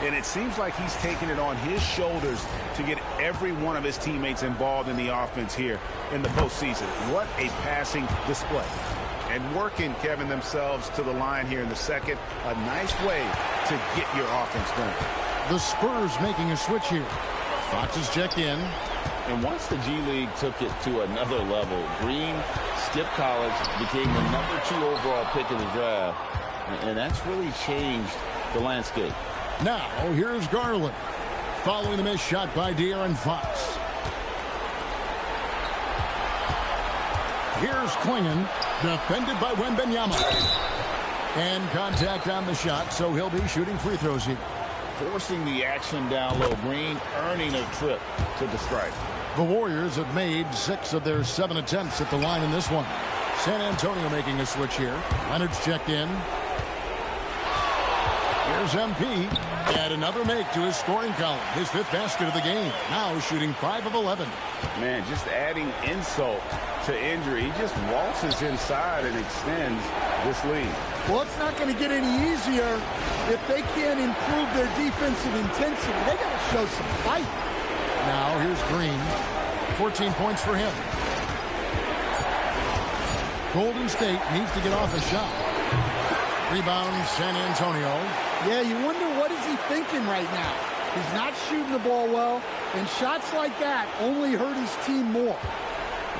And it seems like he's taking it on his shoulders to get every one of his teammates involved in the offense here in the postseason. What a passing display. And working, Kevin, themselves to the line here in the second. A nice way to get your offense going. The Spurs making a switch here. Fox is checked in. And once the G League took it to another level, Green skipped college, became the number 2 overall pick in the draft. And that's really changed the landscape. Now, here's Garland. Following the missed shot by De'Aaron Fox. Here's Klingon. Defended by Wembanyama. And contact on the shot, so he'll be shooting free throws here. Forcing the action down low. Green earning a trip to the stripe. The Warriors have made 6 of their 7 attempts at the line in this one. San Antonio making a switch here. Leonard's checked in. Here's MP. Add another make to his scoring column. His 5th basket of the game. Now shooting 5 of 11. Man, just adding insult to injury. He just waltzes inside and extends this lead. Well, it's not going to get any easier if they can't improve their defensive intensity. They got to show some fight. Now here's Green. 14 points for him. Golden State needs to get off a shot. Rebound San Antonio. Yeah, you wonder what is he thinking right now. He's not shooting the ball well, and shots like that only hurt his team more.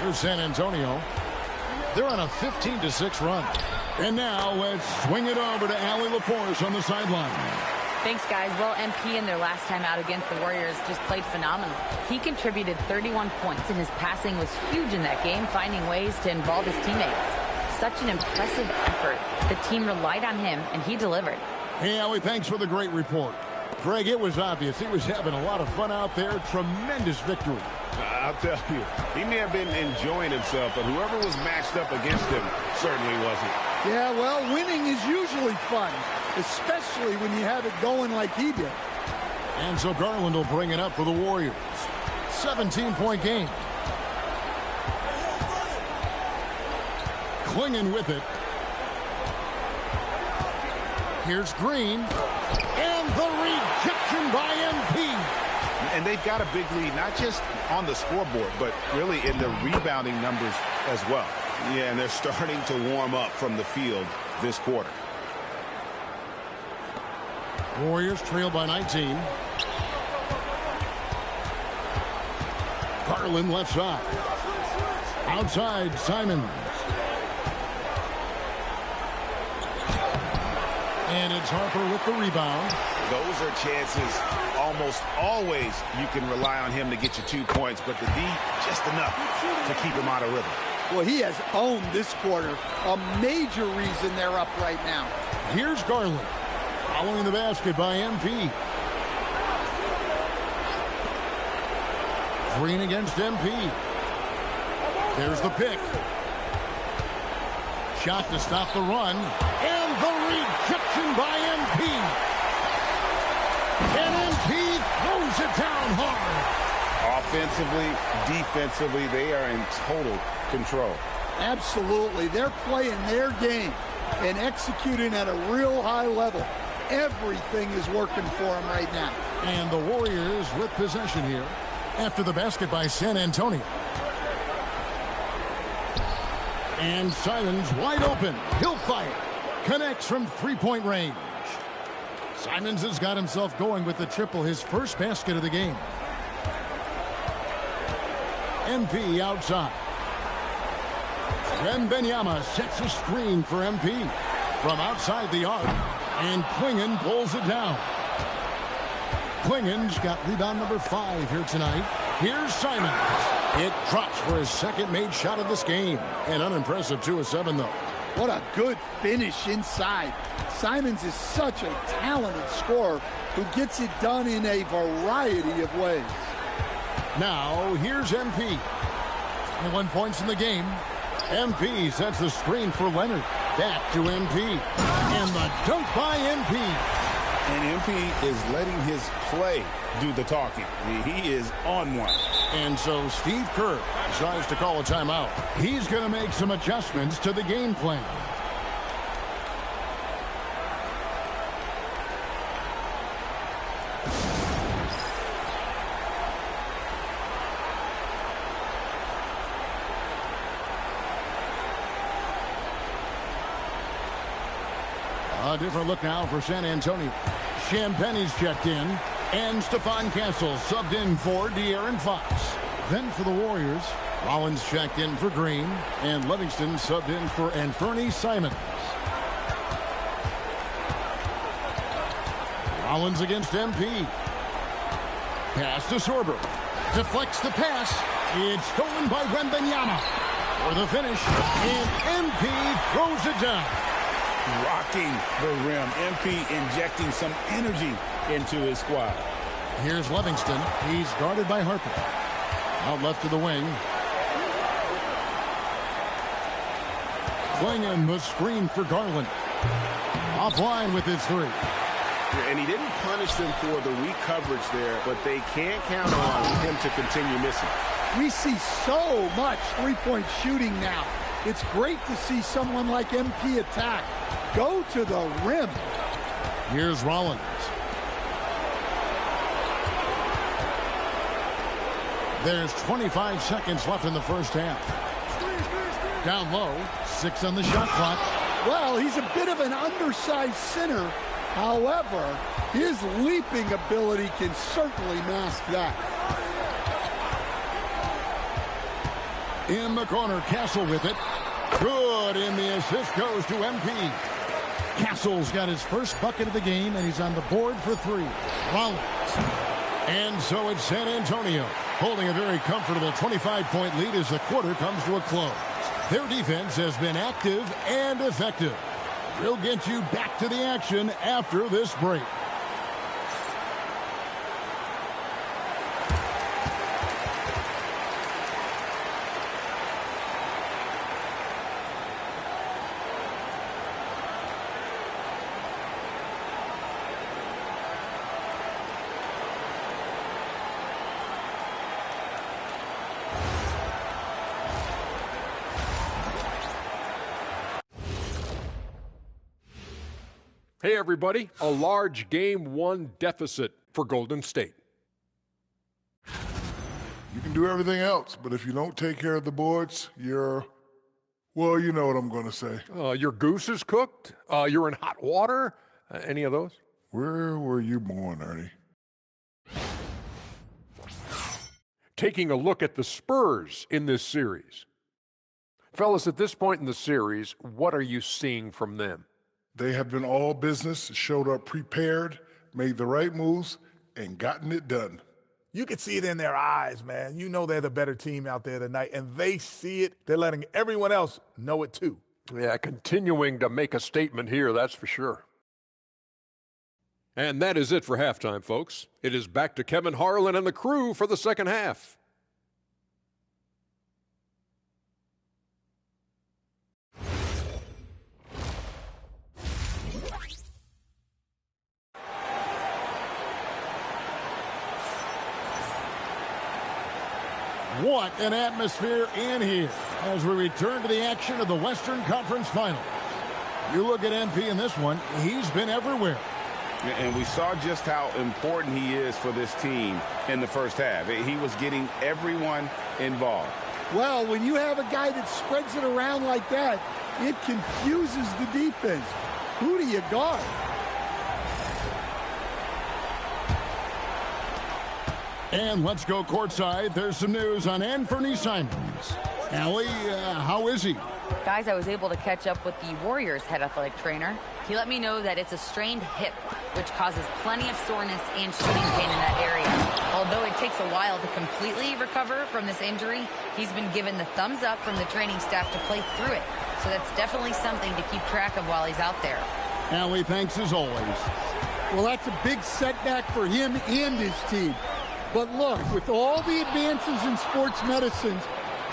Here's San Antonio. They're on a 15-6 run. And now let's swing it over to Allie LaForce on the sideline. Thanks, guys. Well, MP in their last time out against the Warriors just played phenomenal. He contributed 31 points, and his passing was huge in that game, finding ways to involve his teammates. Such an impressive effort. The team relied on him, and he delivered. Hey, Allie, thanks for the great report. Greg, it was obvious. He was having a lot of fun out there. Tremendous victory. I'll tell you, he may have been enjoying himself, but whoever was matched up against him certainly wasn't. Yeah, well, winning is usually fun, especially when you have it going like he did. And so Garland will bring it up for the Warriors. 17-point game. Clinging with it. Here's Green. And the rejection by MP. And they've got a big lead, not just on the scoreboard, but really in the rebounding numbers as well. Yeah, and they're starting to warm up from the field this quarter. Warriors trail by 19. Garland left side. Outside, Simons. And it's Harper with the rebound. Those are chances almost always you can rely on him to get you 2 points, but the D just enough to keep him out of rhythm. Well, he has owned this quarter. A major reason they're up right now. Here's Garland. Following the basket by MP. Green against MP. There's the pick. Shot to stop the run. And the rejection by MP. And MP throws it down hard. Offensively, defensively, they are in total control. Absolutely. They're playing their game and executing at a real high level. Everything is working for them right now. And the Warriors with possession here after the basket by San Antonio. And Simons wide open. He'll fire. Connects from three-point range. Simons has got himself going with the triple, his first basket of the game. MP outside. Wembanyama sets a screen for MP. From outside the arc. And Klingon pulls it down. Klingon's got rebound number 5 here tonight. Here's Simons. It drops for his second made shot of this game. An unimpressive 2 of 7, though. What a good finish inside. Simons is such a talented scorer who gets it done in a variety of ways. Now, here's MP. 21 points in the game. MP sets the screen for Leonard. Back to MP. And the dunk by MP. And MP is letting his play do the talking. He is on one. And so Steve Kerr decides to call a timeout. He's going to make some adjustments to the game plan. A different look now for San Antonio. Champagne's checked in, and Stephon Castle subbed in for De'Aaron Fox. Then for the Warriors, Rollins checked in for Green, and Livingston subbed in for Anthony Simons. Rollins against MP. Pass to Sorber. Deflects the pass. It's stolen by Wembanyama. For the finish, and MP throws it down. Rocking the rim. MP injecting some energy into his squad. Here's Livingston. He's guarded by Harper. Out left to the wing. Klingon was screened for Garland. Offline with his 3. And he didn't punish them for the weak coverage there, but they can't count on him to continue missing. We see so much three-point shooting now. It's great to see someone like MP attack. Go to the rim. Here's Rollins. There's 25 seconds left in the first half. Down low, 6 on the shot clock. Well, he's a bit of an undersized center. However, his leaping ability can certainly mask that. In the corner, Castle with it. Good, and the assist goes to MP. Castle's got his first bucket of the game, and he's on the board for 3. Rollins. And so it's San Antonio, holding a very comfortable 25-point lead as the quarter comes to a close. Their defense has been active and effective. We'll get you back to the action after this break. Hey, everybody. A large Game 1 deficit for Golden State. You can do everything else, but if you don't take care of the boards, well, you know what I'm going to say. Your goose is cooked? You're in hot water? Any of those? Where were you born, Ernie? Taking a look at the Spurs in this series. Fellas, at this point in the series, what are you seeing from them? They have been all business, showed up prepared, made the right moves, and gotten it done. You can see it in their eyes, man. You know they're the better team out there tonight, and they see it. They're letting everyone else know it too. Yeah, continuing to make a statement here, that's for sure. And that is it for halftime, folks. It is back to Kevin Harlan and the crew for the second half. What an atmosphere in here as we return to the action of the Western Conference Finals. You look at MP in this one, he's been everywhere. And we saw just how important he is for this team in the first half. He was getting everyone involved. Well, when you have a guy that spreads it around like that, it confuses the defense. Who do you guard? And let's go courtside. There's some news on Anthony Simons. Allie, how is he? Guys, I was able to catch up with the Warriors head athletic trainer. He let me know that it's a strained hip, which causes plenty of soreness and shooting pain in that area. Although it takes a while to completely recover from this injury, he's been given the thumbs up from the training staff to play through it. So that's definitely something to keep track of while he's out there. Allie, thanks as always. Well, that's a big setback for him and his team. But look, with all the advances in sports medicines,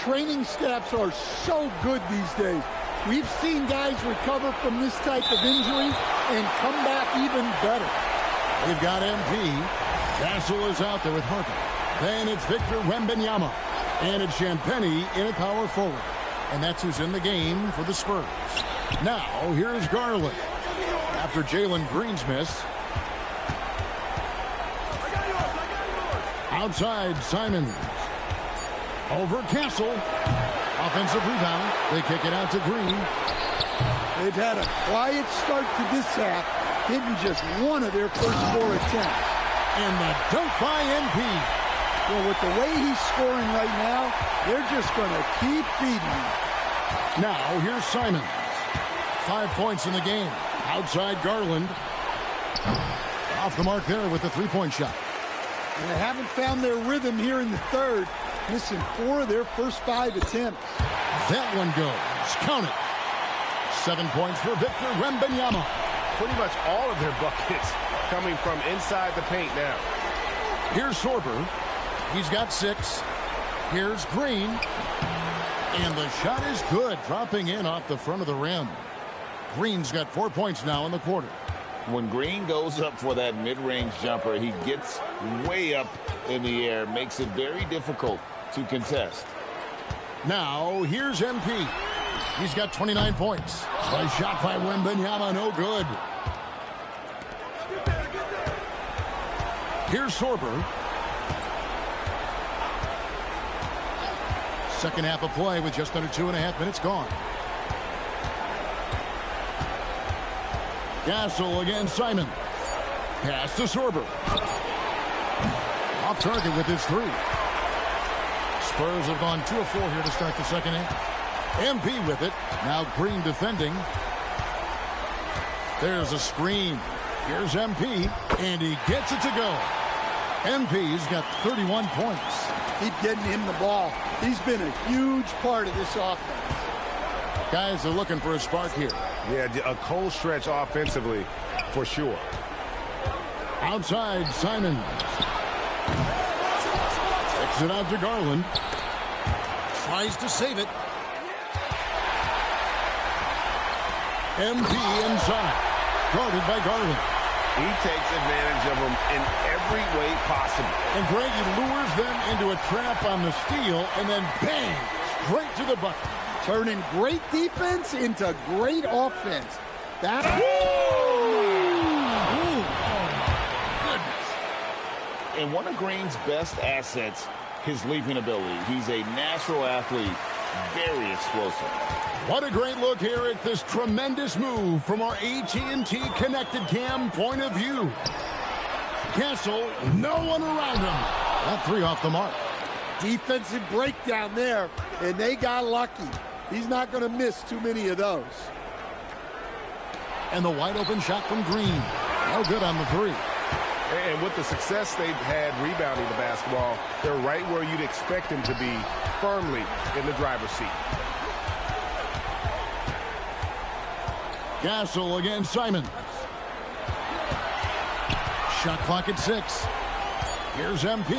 training staffs are so good these days. We've seen guys recover from this type of injury and come back even better. They've got MP. Castle is out there with Harper. Then it's Victor Wembanyama. And it's Champagnie in at power forward. And that's who's in the game for the Spurs. Now, here's Garland. After Jalen Green's miss. Outside, Simons. Over Castle. Offensive rebound. They kick it out to Green. They've had a quiet start to this half, hitting just one of their first 4 attempts. And the dunk by MP. Well, with the way he's scoring right now, they're just going to keep feeding him. Now, here's Simons. 5 points in the game. Outside Garland. Off the mark there with the three-point shot. And they haven't found their rhythm here in the third, missing 4 of their first 5 attempts. That one goes. Count it. 7 points for Victor Wembanyama. Pretty much all of their buckets coming from inside the paint now. Here's Sorber. He's got 6. Here's Green. And the shot is good, dropping in off the front of the rim. Green's got 4 points now in the quarter. When Green goes up for that mid-range jumper, he gets way up in the air, makes it very difficult to contest. Now, here's MP. He's got 29 points. A shot by Wembanyama, no good. Here's Sorber. Second half of play with just under 2.5 minutes gone. Castle against Simon. Pass to Sorber. Off target with his 3. Spurs have gone 2 of 4 here to start the second half. MP with it. Now Green defending. There's a screen. Here's MP. And he gets it to go. MP's got 31 points. Keep getting him the ball. He's been a huge part of this offense. Guys are looking for a spark here. Yeah, a cold stretch offensively for sure. Outside, Simons. Takes it out to Garland. Tries to save it. MP inside. Guarded by Garland. He takes advantage of them in every way possible. And Greg, he lures them into a trap on the steal, and then bang, straight to the bucket. Turning great defense into great offense. That. Woo! And one of Green's best assets, his leaping ability. He's a natural athlete, very explosive. What a great look here at this tremendous move from our AT&T Connected Cam point of view. Castle, no one around him. That three off the mark. Defensive breakdown there, and they got lucky. He's not going to miss too many of those. And the wide open shot from Green. No good on the three. And with the success they've had rebounding the basketball, they're right where you'd expect them to be, firmly in the driver's seat. Castle against Simons. Shot clock at 6. Here's MP.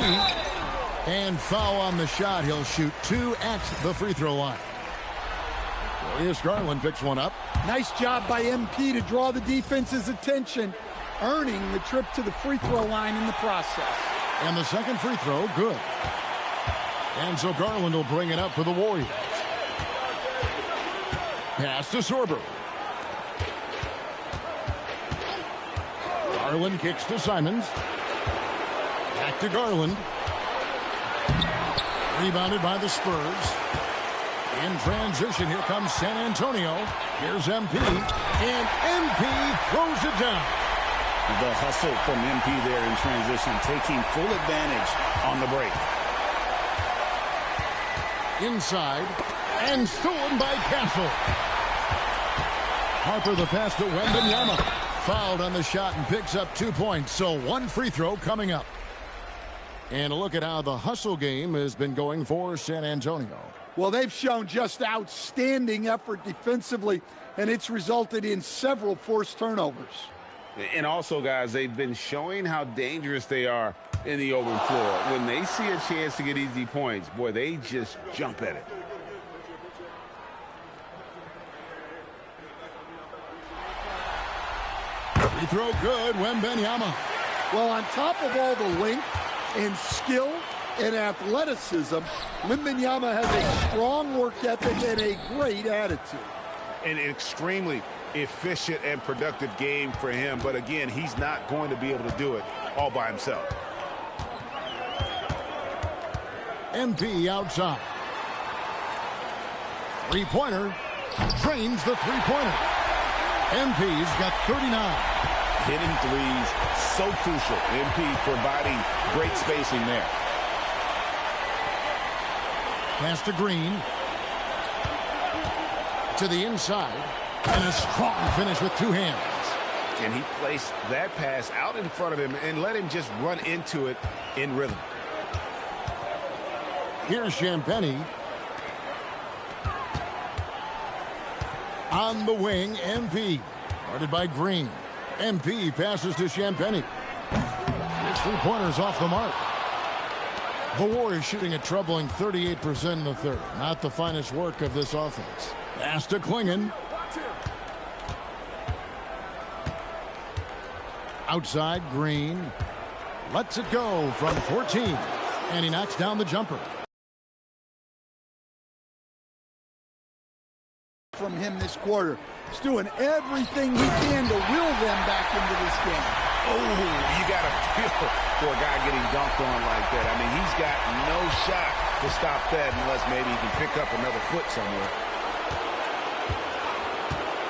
And foul on the shot. He'll shoot 2 at the free throw line. Darius Garland picks one up. Nice job by MP to draw the defense's attention, earning the trip to the free throw line in the process. And the second free throw, good. And so Garland will bring it up for the Warriors. Pass to Sorber. Garland kicks to Simons. Back to Garland. Rebounded by the Spurs. In transition, here comes San Antonio. Here's MP. And MP throws it down. The hustle from MP there in transition, taking full advantage on the break. Inside. And stolen by Castle. Harper the pass to Wembanyama. Fouled on the shot and picks up 2 points. So 1 free throw coming up. And a look at how the hustle game has been going for San Antonio. Well, they've shown just outstanding effort defensively, and it's resulted in several forced turnovers. And also, guys, they've been showing how dangerous they are in the open floor. When they see a chance to get easy points, boy, they just jump at it. Free throw good, Wembanyama. Well, on top of all the length and skill and athleticism, Wembanyama has a strong work ethic and a great attitude. An extremely efficient and productive game for him. But again, he's not going to be able to do it all by himself. MP outside. Three-pointer. Drains the three-pointer. MP's got 39. Hitting threes, so crucial. MP providing great spacing there. Pass to Green. To the inside. And a strong finish with 2 hands. And he placed that pass out in front of him and let him just run into it in rhythm. Here's Champagnie. On the wing, MP. Guarded by Green. MP passes to Champagnie. His three-pointers off the mark. The Warriors shooting a troubling 38% in the third. Not the finest work of this offense. Pass to Klingon. Outside, Green. Lets it go from 14. And he knocks down the jumper. From him this quarter. He's doing everything he can to will them back into this game. Oh, you got to feel for a guy getting dunked on like that. I mean, he's got no shot to stop that unless maybe he can pick up another foot somewhere.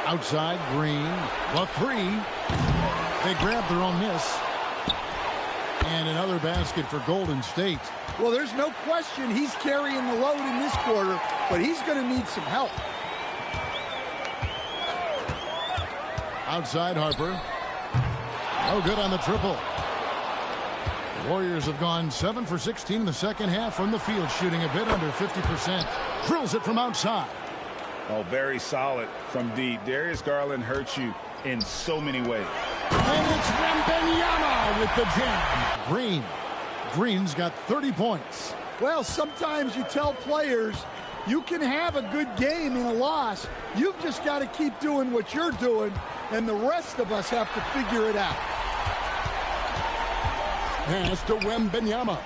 Outside, Green. The three. They grab their own miss. And another basket for Golden State. Well, there's no question he's carrying the load in this quarter, but he's going to need some help. Outside, Harper. No good on the triple. The Warriors have gone 7 for 16 in the second half from the field, shooting a bit under 50%. Drills it from outside. Oh, very solid from deep. Darius Garland hurts you in so many ways. And it's Wembanyama with the jam. Green's got 30 points. Well, sometimes you tell players you can have a good game in a loss. You've just got to keep doing what you're doing, and the rest of us have to figure it out. Pass to Wembanyama.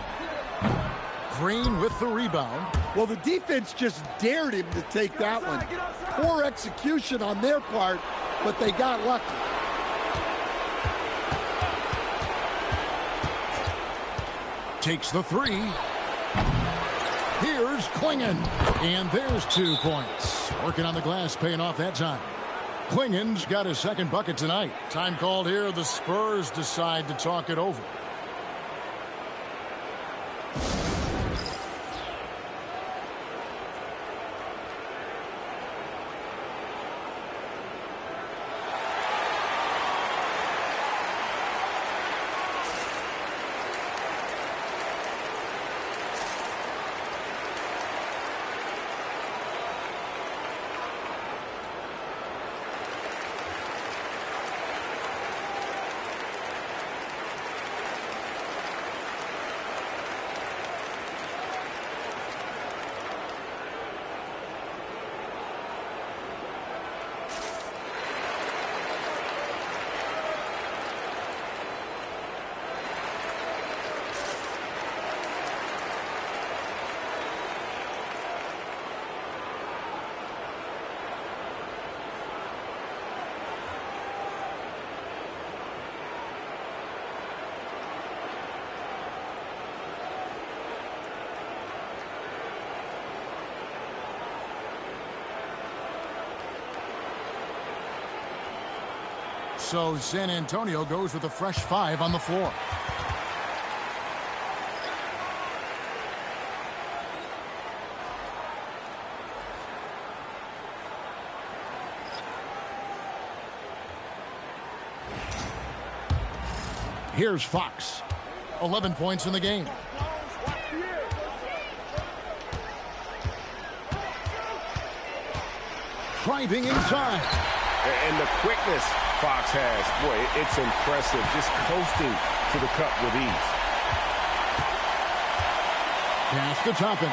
Green with the rebound. Well, the defense just dared him to take that one. Poor execution on their part, but they got lucky. Takes the three. Here's Klingon. And there's 2 points. Working on the glass, paying off that time. Klingon's got his second bucket tonight. Time called here. The Spurs decide to talk it over. So San Antonio goes with a fresh 5 on the floor. Here's Fox. 11 points in the game. Driving inside. And the quickness Fox has, boy, it's impressive. Just coasting to the cup with ease. Pass to Toppin.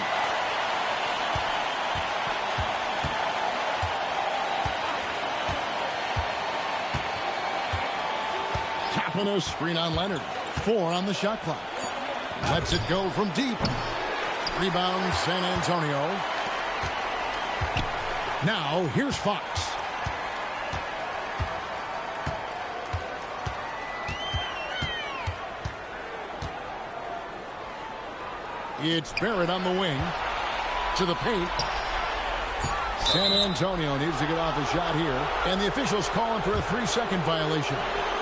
Toppin a screen on Leonard. 4 on the shot clock. Lets it go from deep. Rebound San Antonio. Now here's Fox. It's Barrett on the wing. To the paint. San Antonio needs to get off a shot here. And the officials calling for a 3-second violation.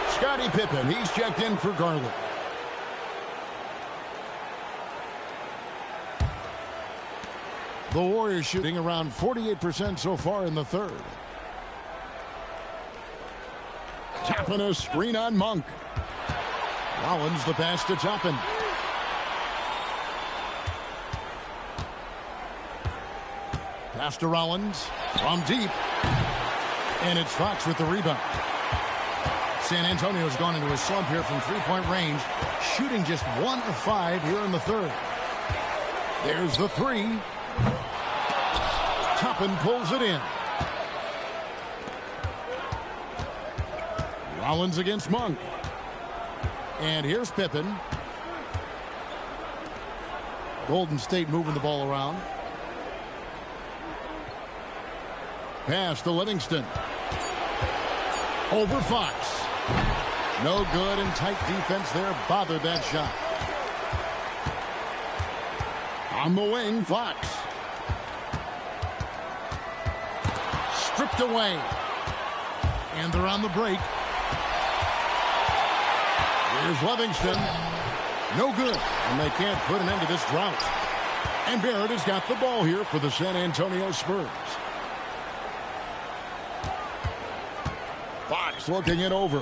Scottie Pippen, he's checked in for Garland. The Warriors shooting around 48% so far in the third. Tapping a screen on Monk. Rollins the pass to Toppin. Pass to Rollins from deep. And it's Fox with the rebound. San Antonio's gone into a slump here from three-point range, shooting just 1 of 5 here in the third. There's the 3. Toppin pulls it in. Rollins against Monk. And here's Pippen. Golden State moving the ball around. Pass to Livingston. Over Fox. No good, and tight defense there bothered that shot. On the wing, Fox. Stripped away. And they're on the break. Here's Livingston. No good, and they can't put an end to this drought. And Barrett has got the ball here for the San Antonio Spurs. Fox looking it over.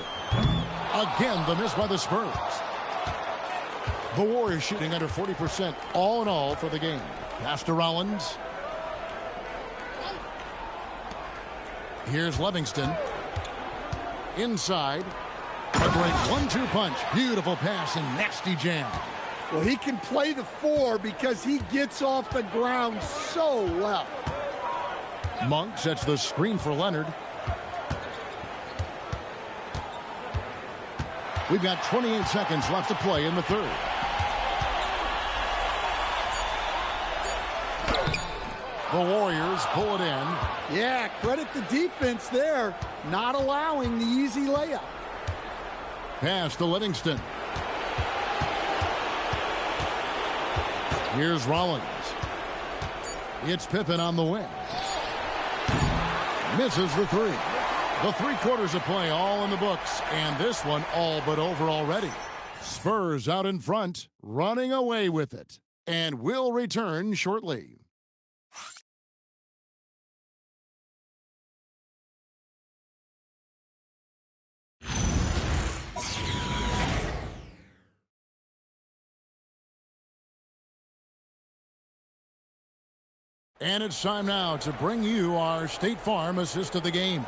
Again, the miss by the Spurs. The Warriors shooting under 40% all in all for the game. Pass to Rollins. Here's Livingston. Inside. A great 1-2 punch. Beautiful pass and nasty jam. Well, he can play the 4 because he gets off the ground so well. Monk sets the screen for Leonard. We've got 28 seconds left to play in the third. The Warriors pull it in. Yeah, credit the defense there, not allowing the easy layup. Here's Rollins. It's Pippen on the wing. Misses the three. The 3 quarters of play all in the books, and this one all but over already. Spurs out in front, running away with it, and will return shortly. And it's time now to bring you our State Farm assist of the game.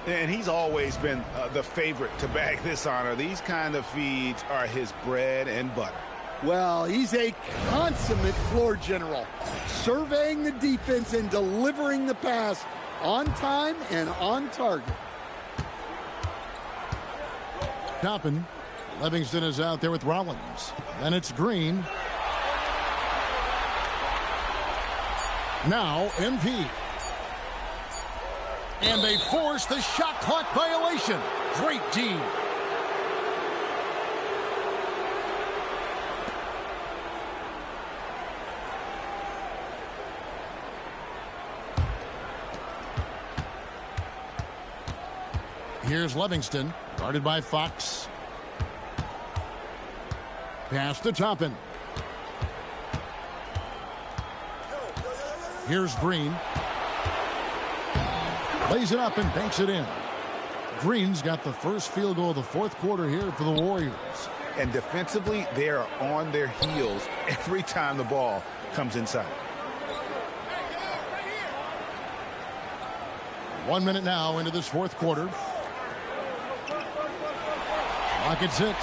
And he's always been the favorite to bag this honor. These kind of feeds are his bread and butter. Well, he's a consummate floor general, surveying the defense and delivering the pass on time and on target. Toppin. Livingston is out there with Rollins. Then it's Green. Now MP. And they force the shot clock violation. Great D. Here's Livingston, guarded by Fox. Pass to Toppin. Here's Green. Lays it up and banks it in. Green's got the first field goal of the 4th quarter here for the Warriors. And defensively, they are on their heels every time the ball comes inside. 1 minute now into this 4th quarter. Clock at 6.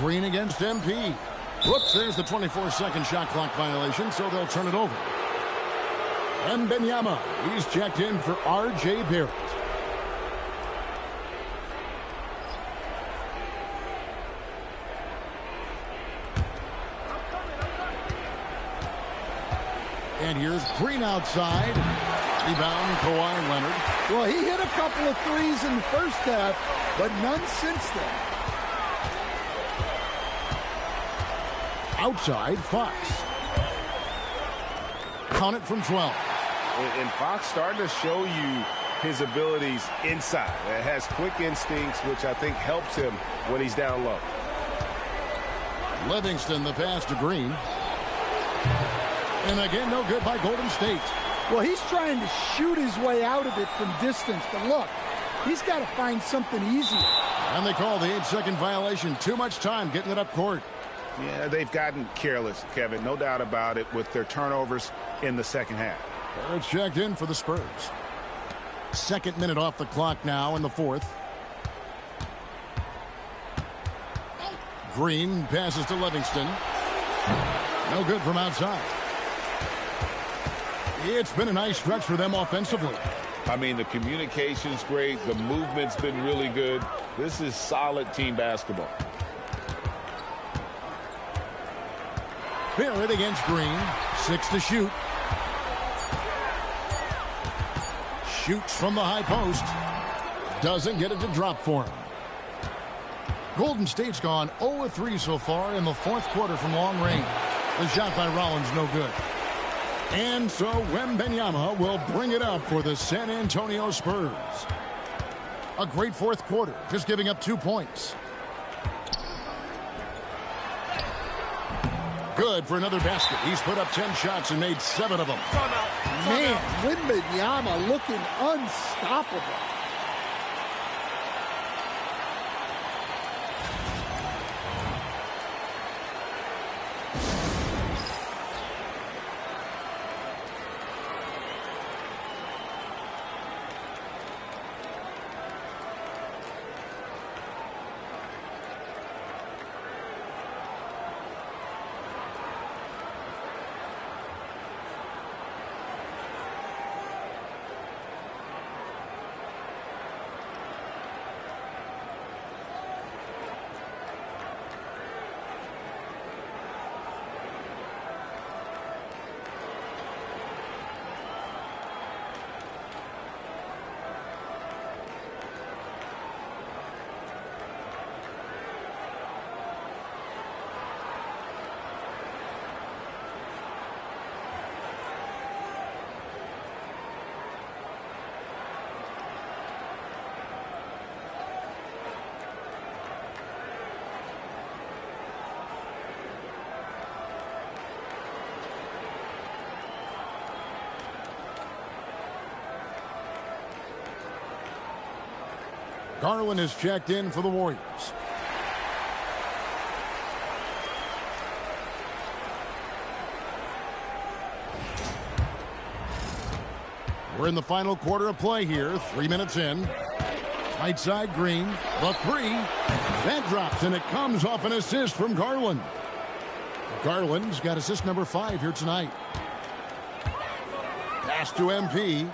Green against MP. Whoops, there's the 24-second shot clock violation, so they'll turn it over. And Benyama, he's checked in for R.J. Barrett. And here's Green outside. Rebound, Kawhi Leonard. Well, he hit a couple of threes in the first half, but none since then. Outside, Fox. Count it from 12. And Fox starting to show you his abilities inside. It has quick instincts, which I think helps him when he's down low. Livingston, the pass to Green. And again, no good by Golden State. Well, he's trying to shoot his way out of it from distance, but look, he's got to find something easier. And they call the 8-second violation. Too much time getting it up court. Yeah, they've gotten careless, Kevin, no doubt about it, with their turnovers in the second half. It's checked in for the Spurs. 2nd minute off the clock now in the 4th. Green passes to Livingston. No good from outside. It's been a nice stretch for them offensively. I mean, the communication's great. The movement's been really good. This is solid team basketball. Barrett against Green. 6 to shoot. Shoots from the high post. Doesn't get it to drop for him. Golden State's gone 0-3 so far in the 4th quarter from long range. The shot by Rollins no good. And so Wembanyama will bring it up for the San Antonio Spurs. A great 4th quarter, just giving up 2 points. Good for another basket. He's put up 10 shots and made 7 of them. Man, Wembanyama looking unstoppable. Garland is checked in for the Warriors. We're in the final quarter of play here. 3 minutes in. Right side, Green. The three. That drops, and it comes off an assist from Garland. Garland's got assist number 5 here tonight. Pass to MP.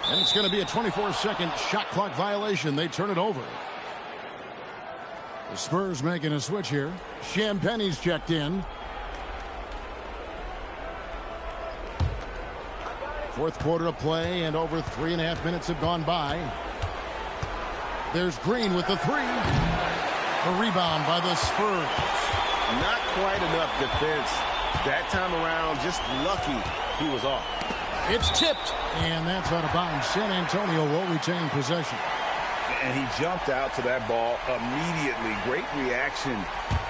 And it's going to be a 24-second shot clock violation. They turn it over. The Spurs making a switch here. Champagne's checked in. Fourth quarter of play, and over 3.5 minutes have gone by. There's Green with the three. A rebound by the Spurs. Not quite enough defense that time around. Just lucky he was off. It's tipped, and that's out of bounds. San Antonio will retain possession. And he jumped out to that ball immediately. Great reaction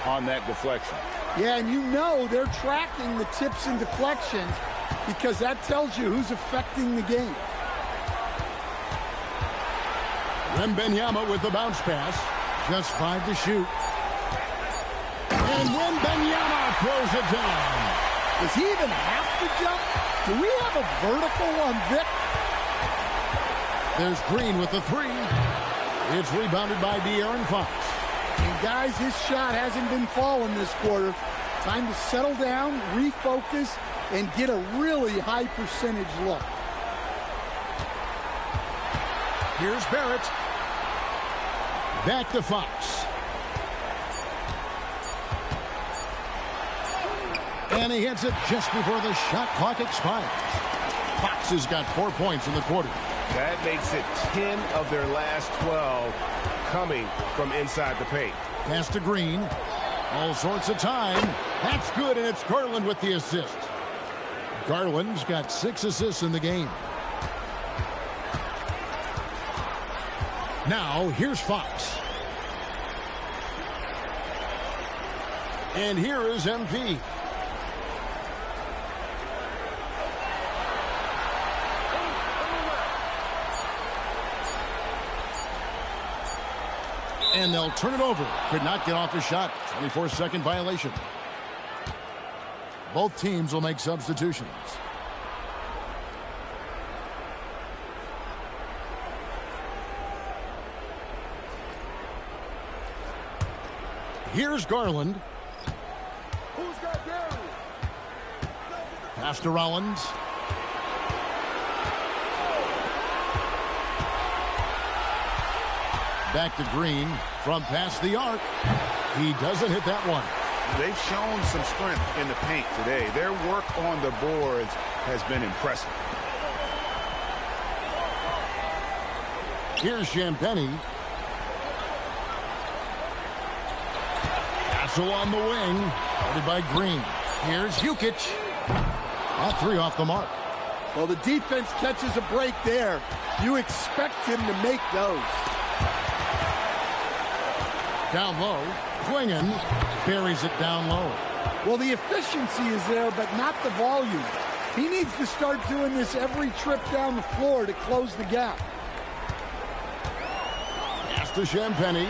on that deflection. Yeah, and you know they're tracking the tips and deflections because that tells you who's affecting the game. Wembanyama with the bounce pass. Just 5 to shoot. And Wembanyama throws it down. Does he even have to jump? Do we have a vertical on Vic? There's Green with the three. It's rebounded by De'Aaron Fox. And guys, his shot hasn't been falling this quarter. Time to settle down, refocus, and get a really high percentage look. Here's Barrett. Back to Fox. And he hits it just before the shot clock expires. Fox has got 4 points in the quarter. That makes it 10 of their last 12 coming from inside the paint. Pass to Green. All sorts of time. That's good, and it's Garland with the assist. Garland's got 6 assists in the game. Now, here's Fox. And here is MP. And they'll turn it over. Could not get off the shot. 24-second violation. Both teams will make substitutions. Here's Garland. Who's got Gary? Pass to Rollins. Back to Green from past the arc. He doesn't hit that one. They've shown some strength in the paint today. Their work on the boards has been impressive. Here's Champagnie. Castle on the wing. Guarded by Green. Here's Jukic. All 3 off the mark. Well, the defense catches a break there. You expect him to make those. Down low. Klingon buries it down low. Well, the efficiency is there, but not the volume. He needs to start doing this every trip down the floor to close the gap. Pass to Champagnie.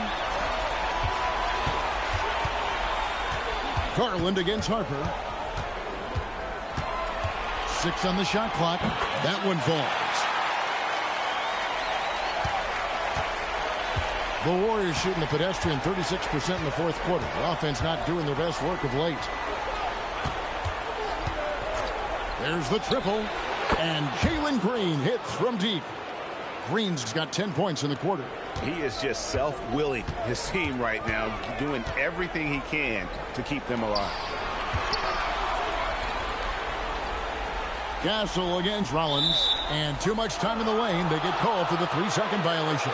Garland against Harper. 6 on the shot clock. That one falls. The Warriors shooting a pedestrian 36% in the fourth quarter. The offense not doing their best work of late. There's the triple. And Jalen Green hits from deep. Green's got 10 points in the quarter. He is just self-willing his team right now, doing everything he can to keep them alive. Castle against Rollins. And too much time in the lane. They get called for the 3-second violation.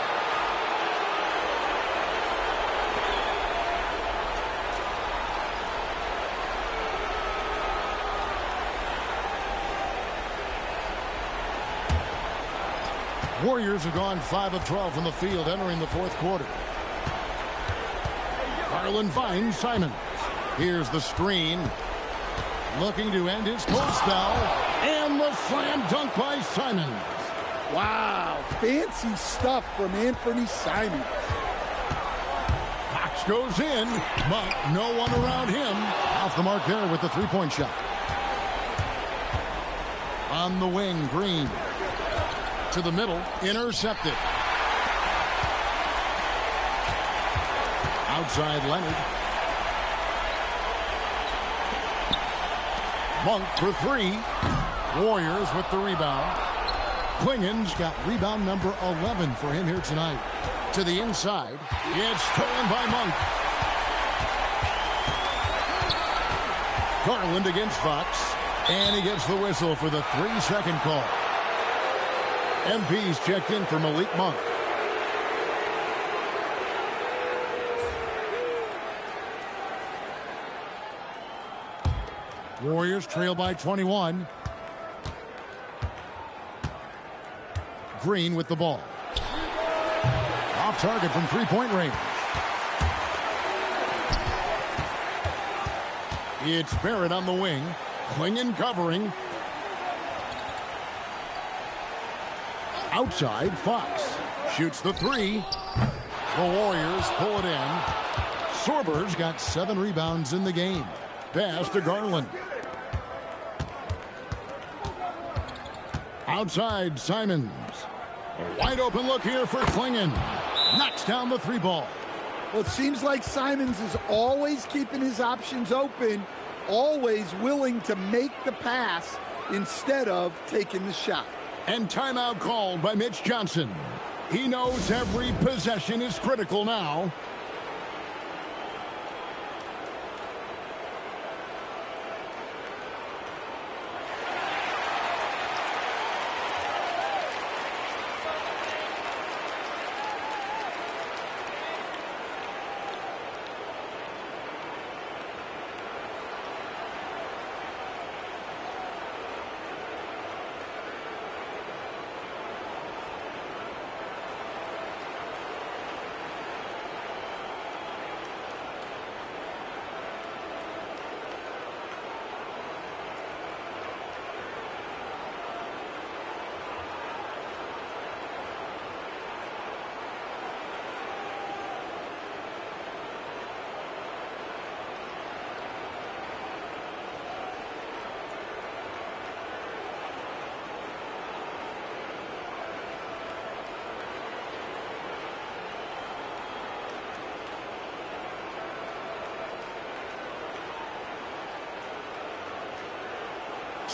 Warriors have gone 5 of 12 from the field entering the fourth quarter. Garland finds Simons. Here's the screen. Looking to end his cold spell. And the slam dunk by Simons. Wow, fancy stuff from Anthony Simons. Fox goes in, but no one around him. Off the mark there with the three-point shot. On the wing, Green. To the middle, intercepted. Outside Leonard. Monk for three. Warriors with the rebound. Klingen's got rebound number 11 for him here tonight. To the inside. It's stolen by Monk. Garland against Fox. And he gets the whistle for the 3-second call. MP's checked in for Malik Monk. Warriors trail by 21. Green with the ball. Off target from three-point range. It's Barrett on the wing. Klingen covering. Outside, Fox shoots the three. The Warriors pull it in. Sorber's got 7 rebounds in the game. Pass to Garland. Outside, Simons. A wide open look here for Klingen. Knocks down the three ball. Well, it seems like Simons is always keeping his options open, always willing to make the pass instead of taking the shot. And timeout called by Mitch Johnson. He knows every possession is critical now.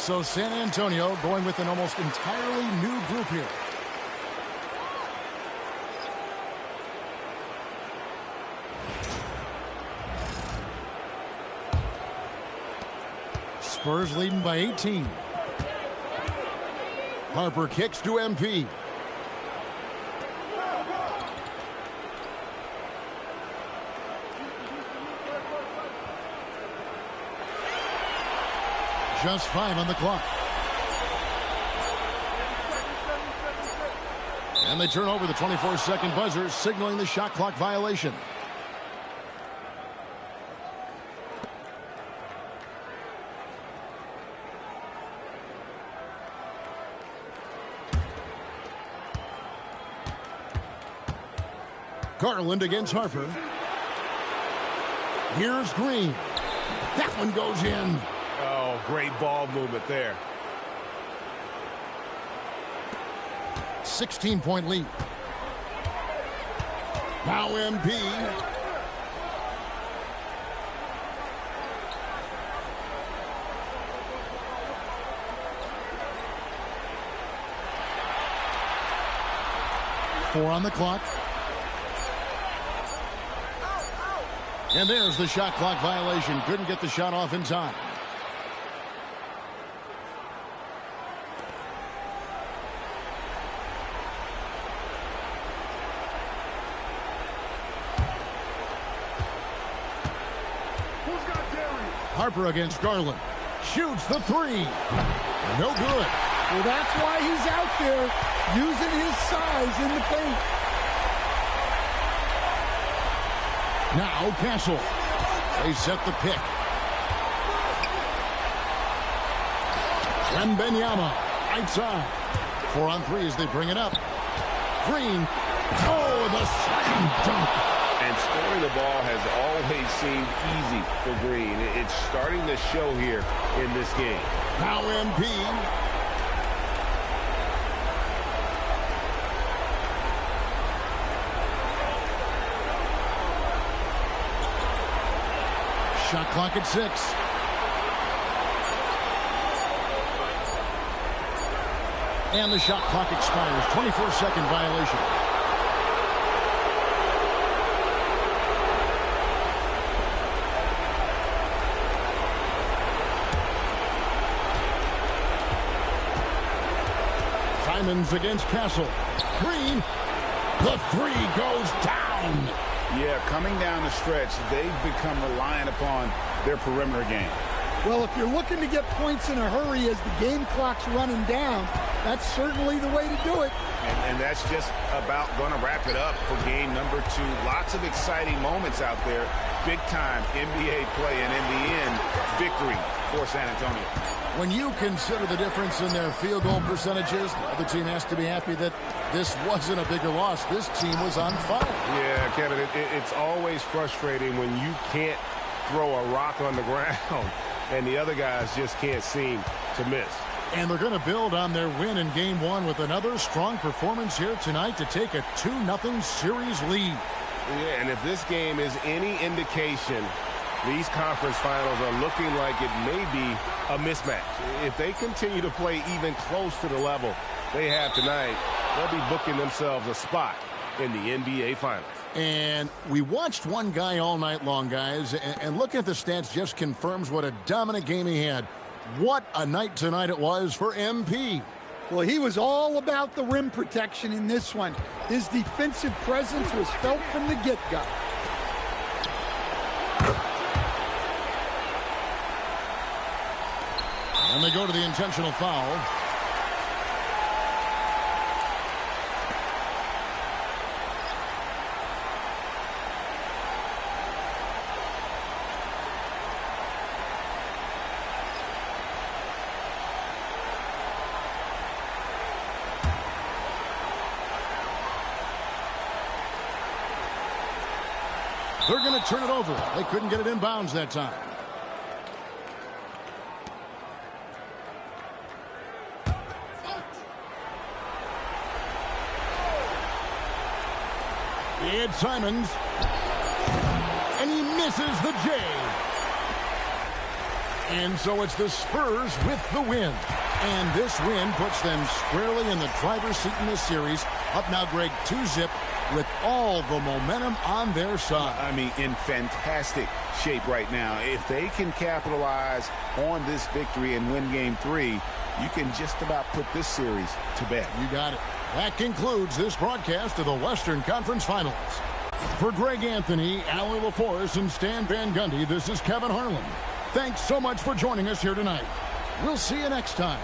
So San Antonio going with an almost entirely new group here. Spurs leading by 18. Harper kicks to MP. Just 5 on the clock. And they turn over the 24-second buzzer, signaling the shot clock violation. Garland against Harper. Here's Green. That one goes in. Oh, great ball movement there. 16-point lead. Now MP. Four on the clock. And there's the shot clock violation. Couldn't get the shot off in time. Harper against Garland. Shoots the three. No good. Well, that's why he's out there. using his size in the paint. Now Castle. They set the pick. Wembanyama, right side. 4 on 3 as they bring it up. Green. Oh, the slam dunk. And scoring the ball has always seemed easy for Green. It's starting to show here in this game. Now MP. Shot clock at 6. And the shot clock expires. 24-second violation. Simons against Castle. Green. The 3 goes down. Yeah, coming down the stretch, they've become reliant upon their perimeter game. Well, if you're looking to get points in a hurry as the game clock's running down, that's certainly the way to do it. And that's just about going to wrap it up for game number 2. Lots of exciting moments out there. Big-time NBA play, and in the end, victory for San Antonio. When you consider the difference in their field goal percentages, the other team has to be happy that this wasn't a bigger loss. This team was on fire. Yeah, Kevin, it's always frustrating when you can't throw a rock on the ground and the other guys just can't seem to miss. And they're going to build on their win in Game 1 with another strong performance here tonight to take a 2-0 series lead. Yeah, and if this game is any indication, these conference finals are looking like it may be a mismatch. If they continue to play even close to the level they have tonight, they'll be booking themselves a spot in the NBA Finals. And we watched one guy all night long, guys, and looking at the stats just confirms what a dominant game he had. What a night tonight it was for MP. Well, he was all about the rim protection in this one. His defensive presence was felt from the get-go. And they go to the intentional foul. They're going to turn it over. They couldn't get it in bounds that time. It's Simons. And he misses the J. And so it's the Spurs with the win. And this win puts them squarely in the driver's seat in this series. Up now, Greg, 2-0 with all the momentum on their side. I mean, in fantastic shape right now. If they can capitalize on this victory and win Game 3, you can just about put this series to bed. You got it. That concludes this broadcast of the Western Conference Finals. For Greg Anthony, Alan LaForce, and Stan Van Gundy, this is Kevin Harlan. Thanks so much for joining us here tonight. We'll see you next time.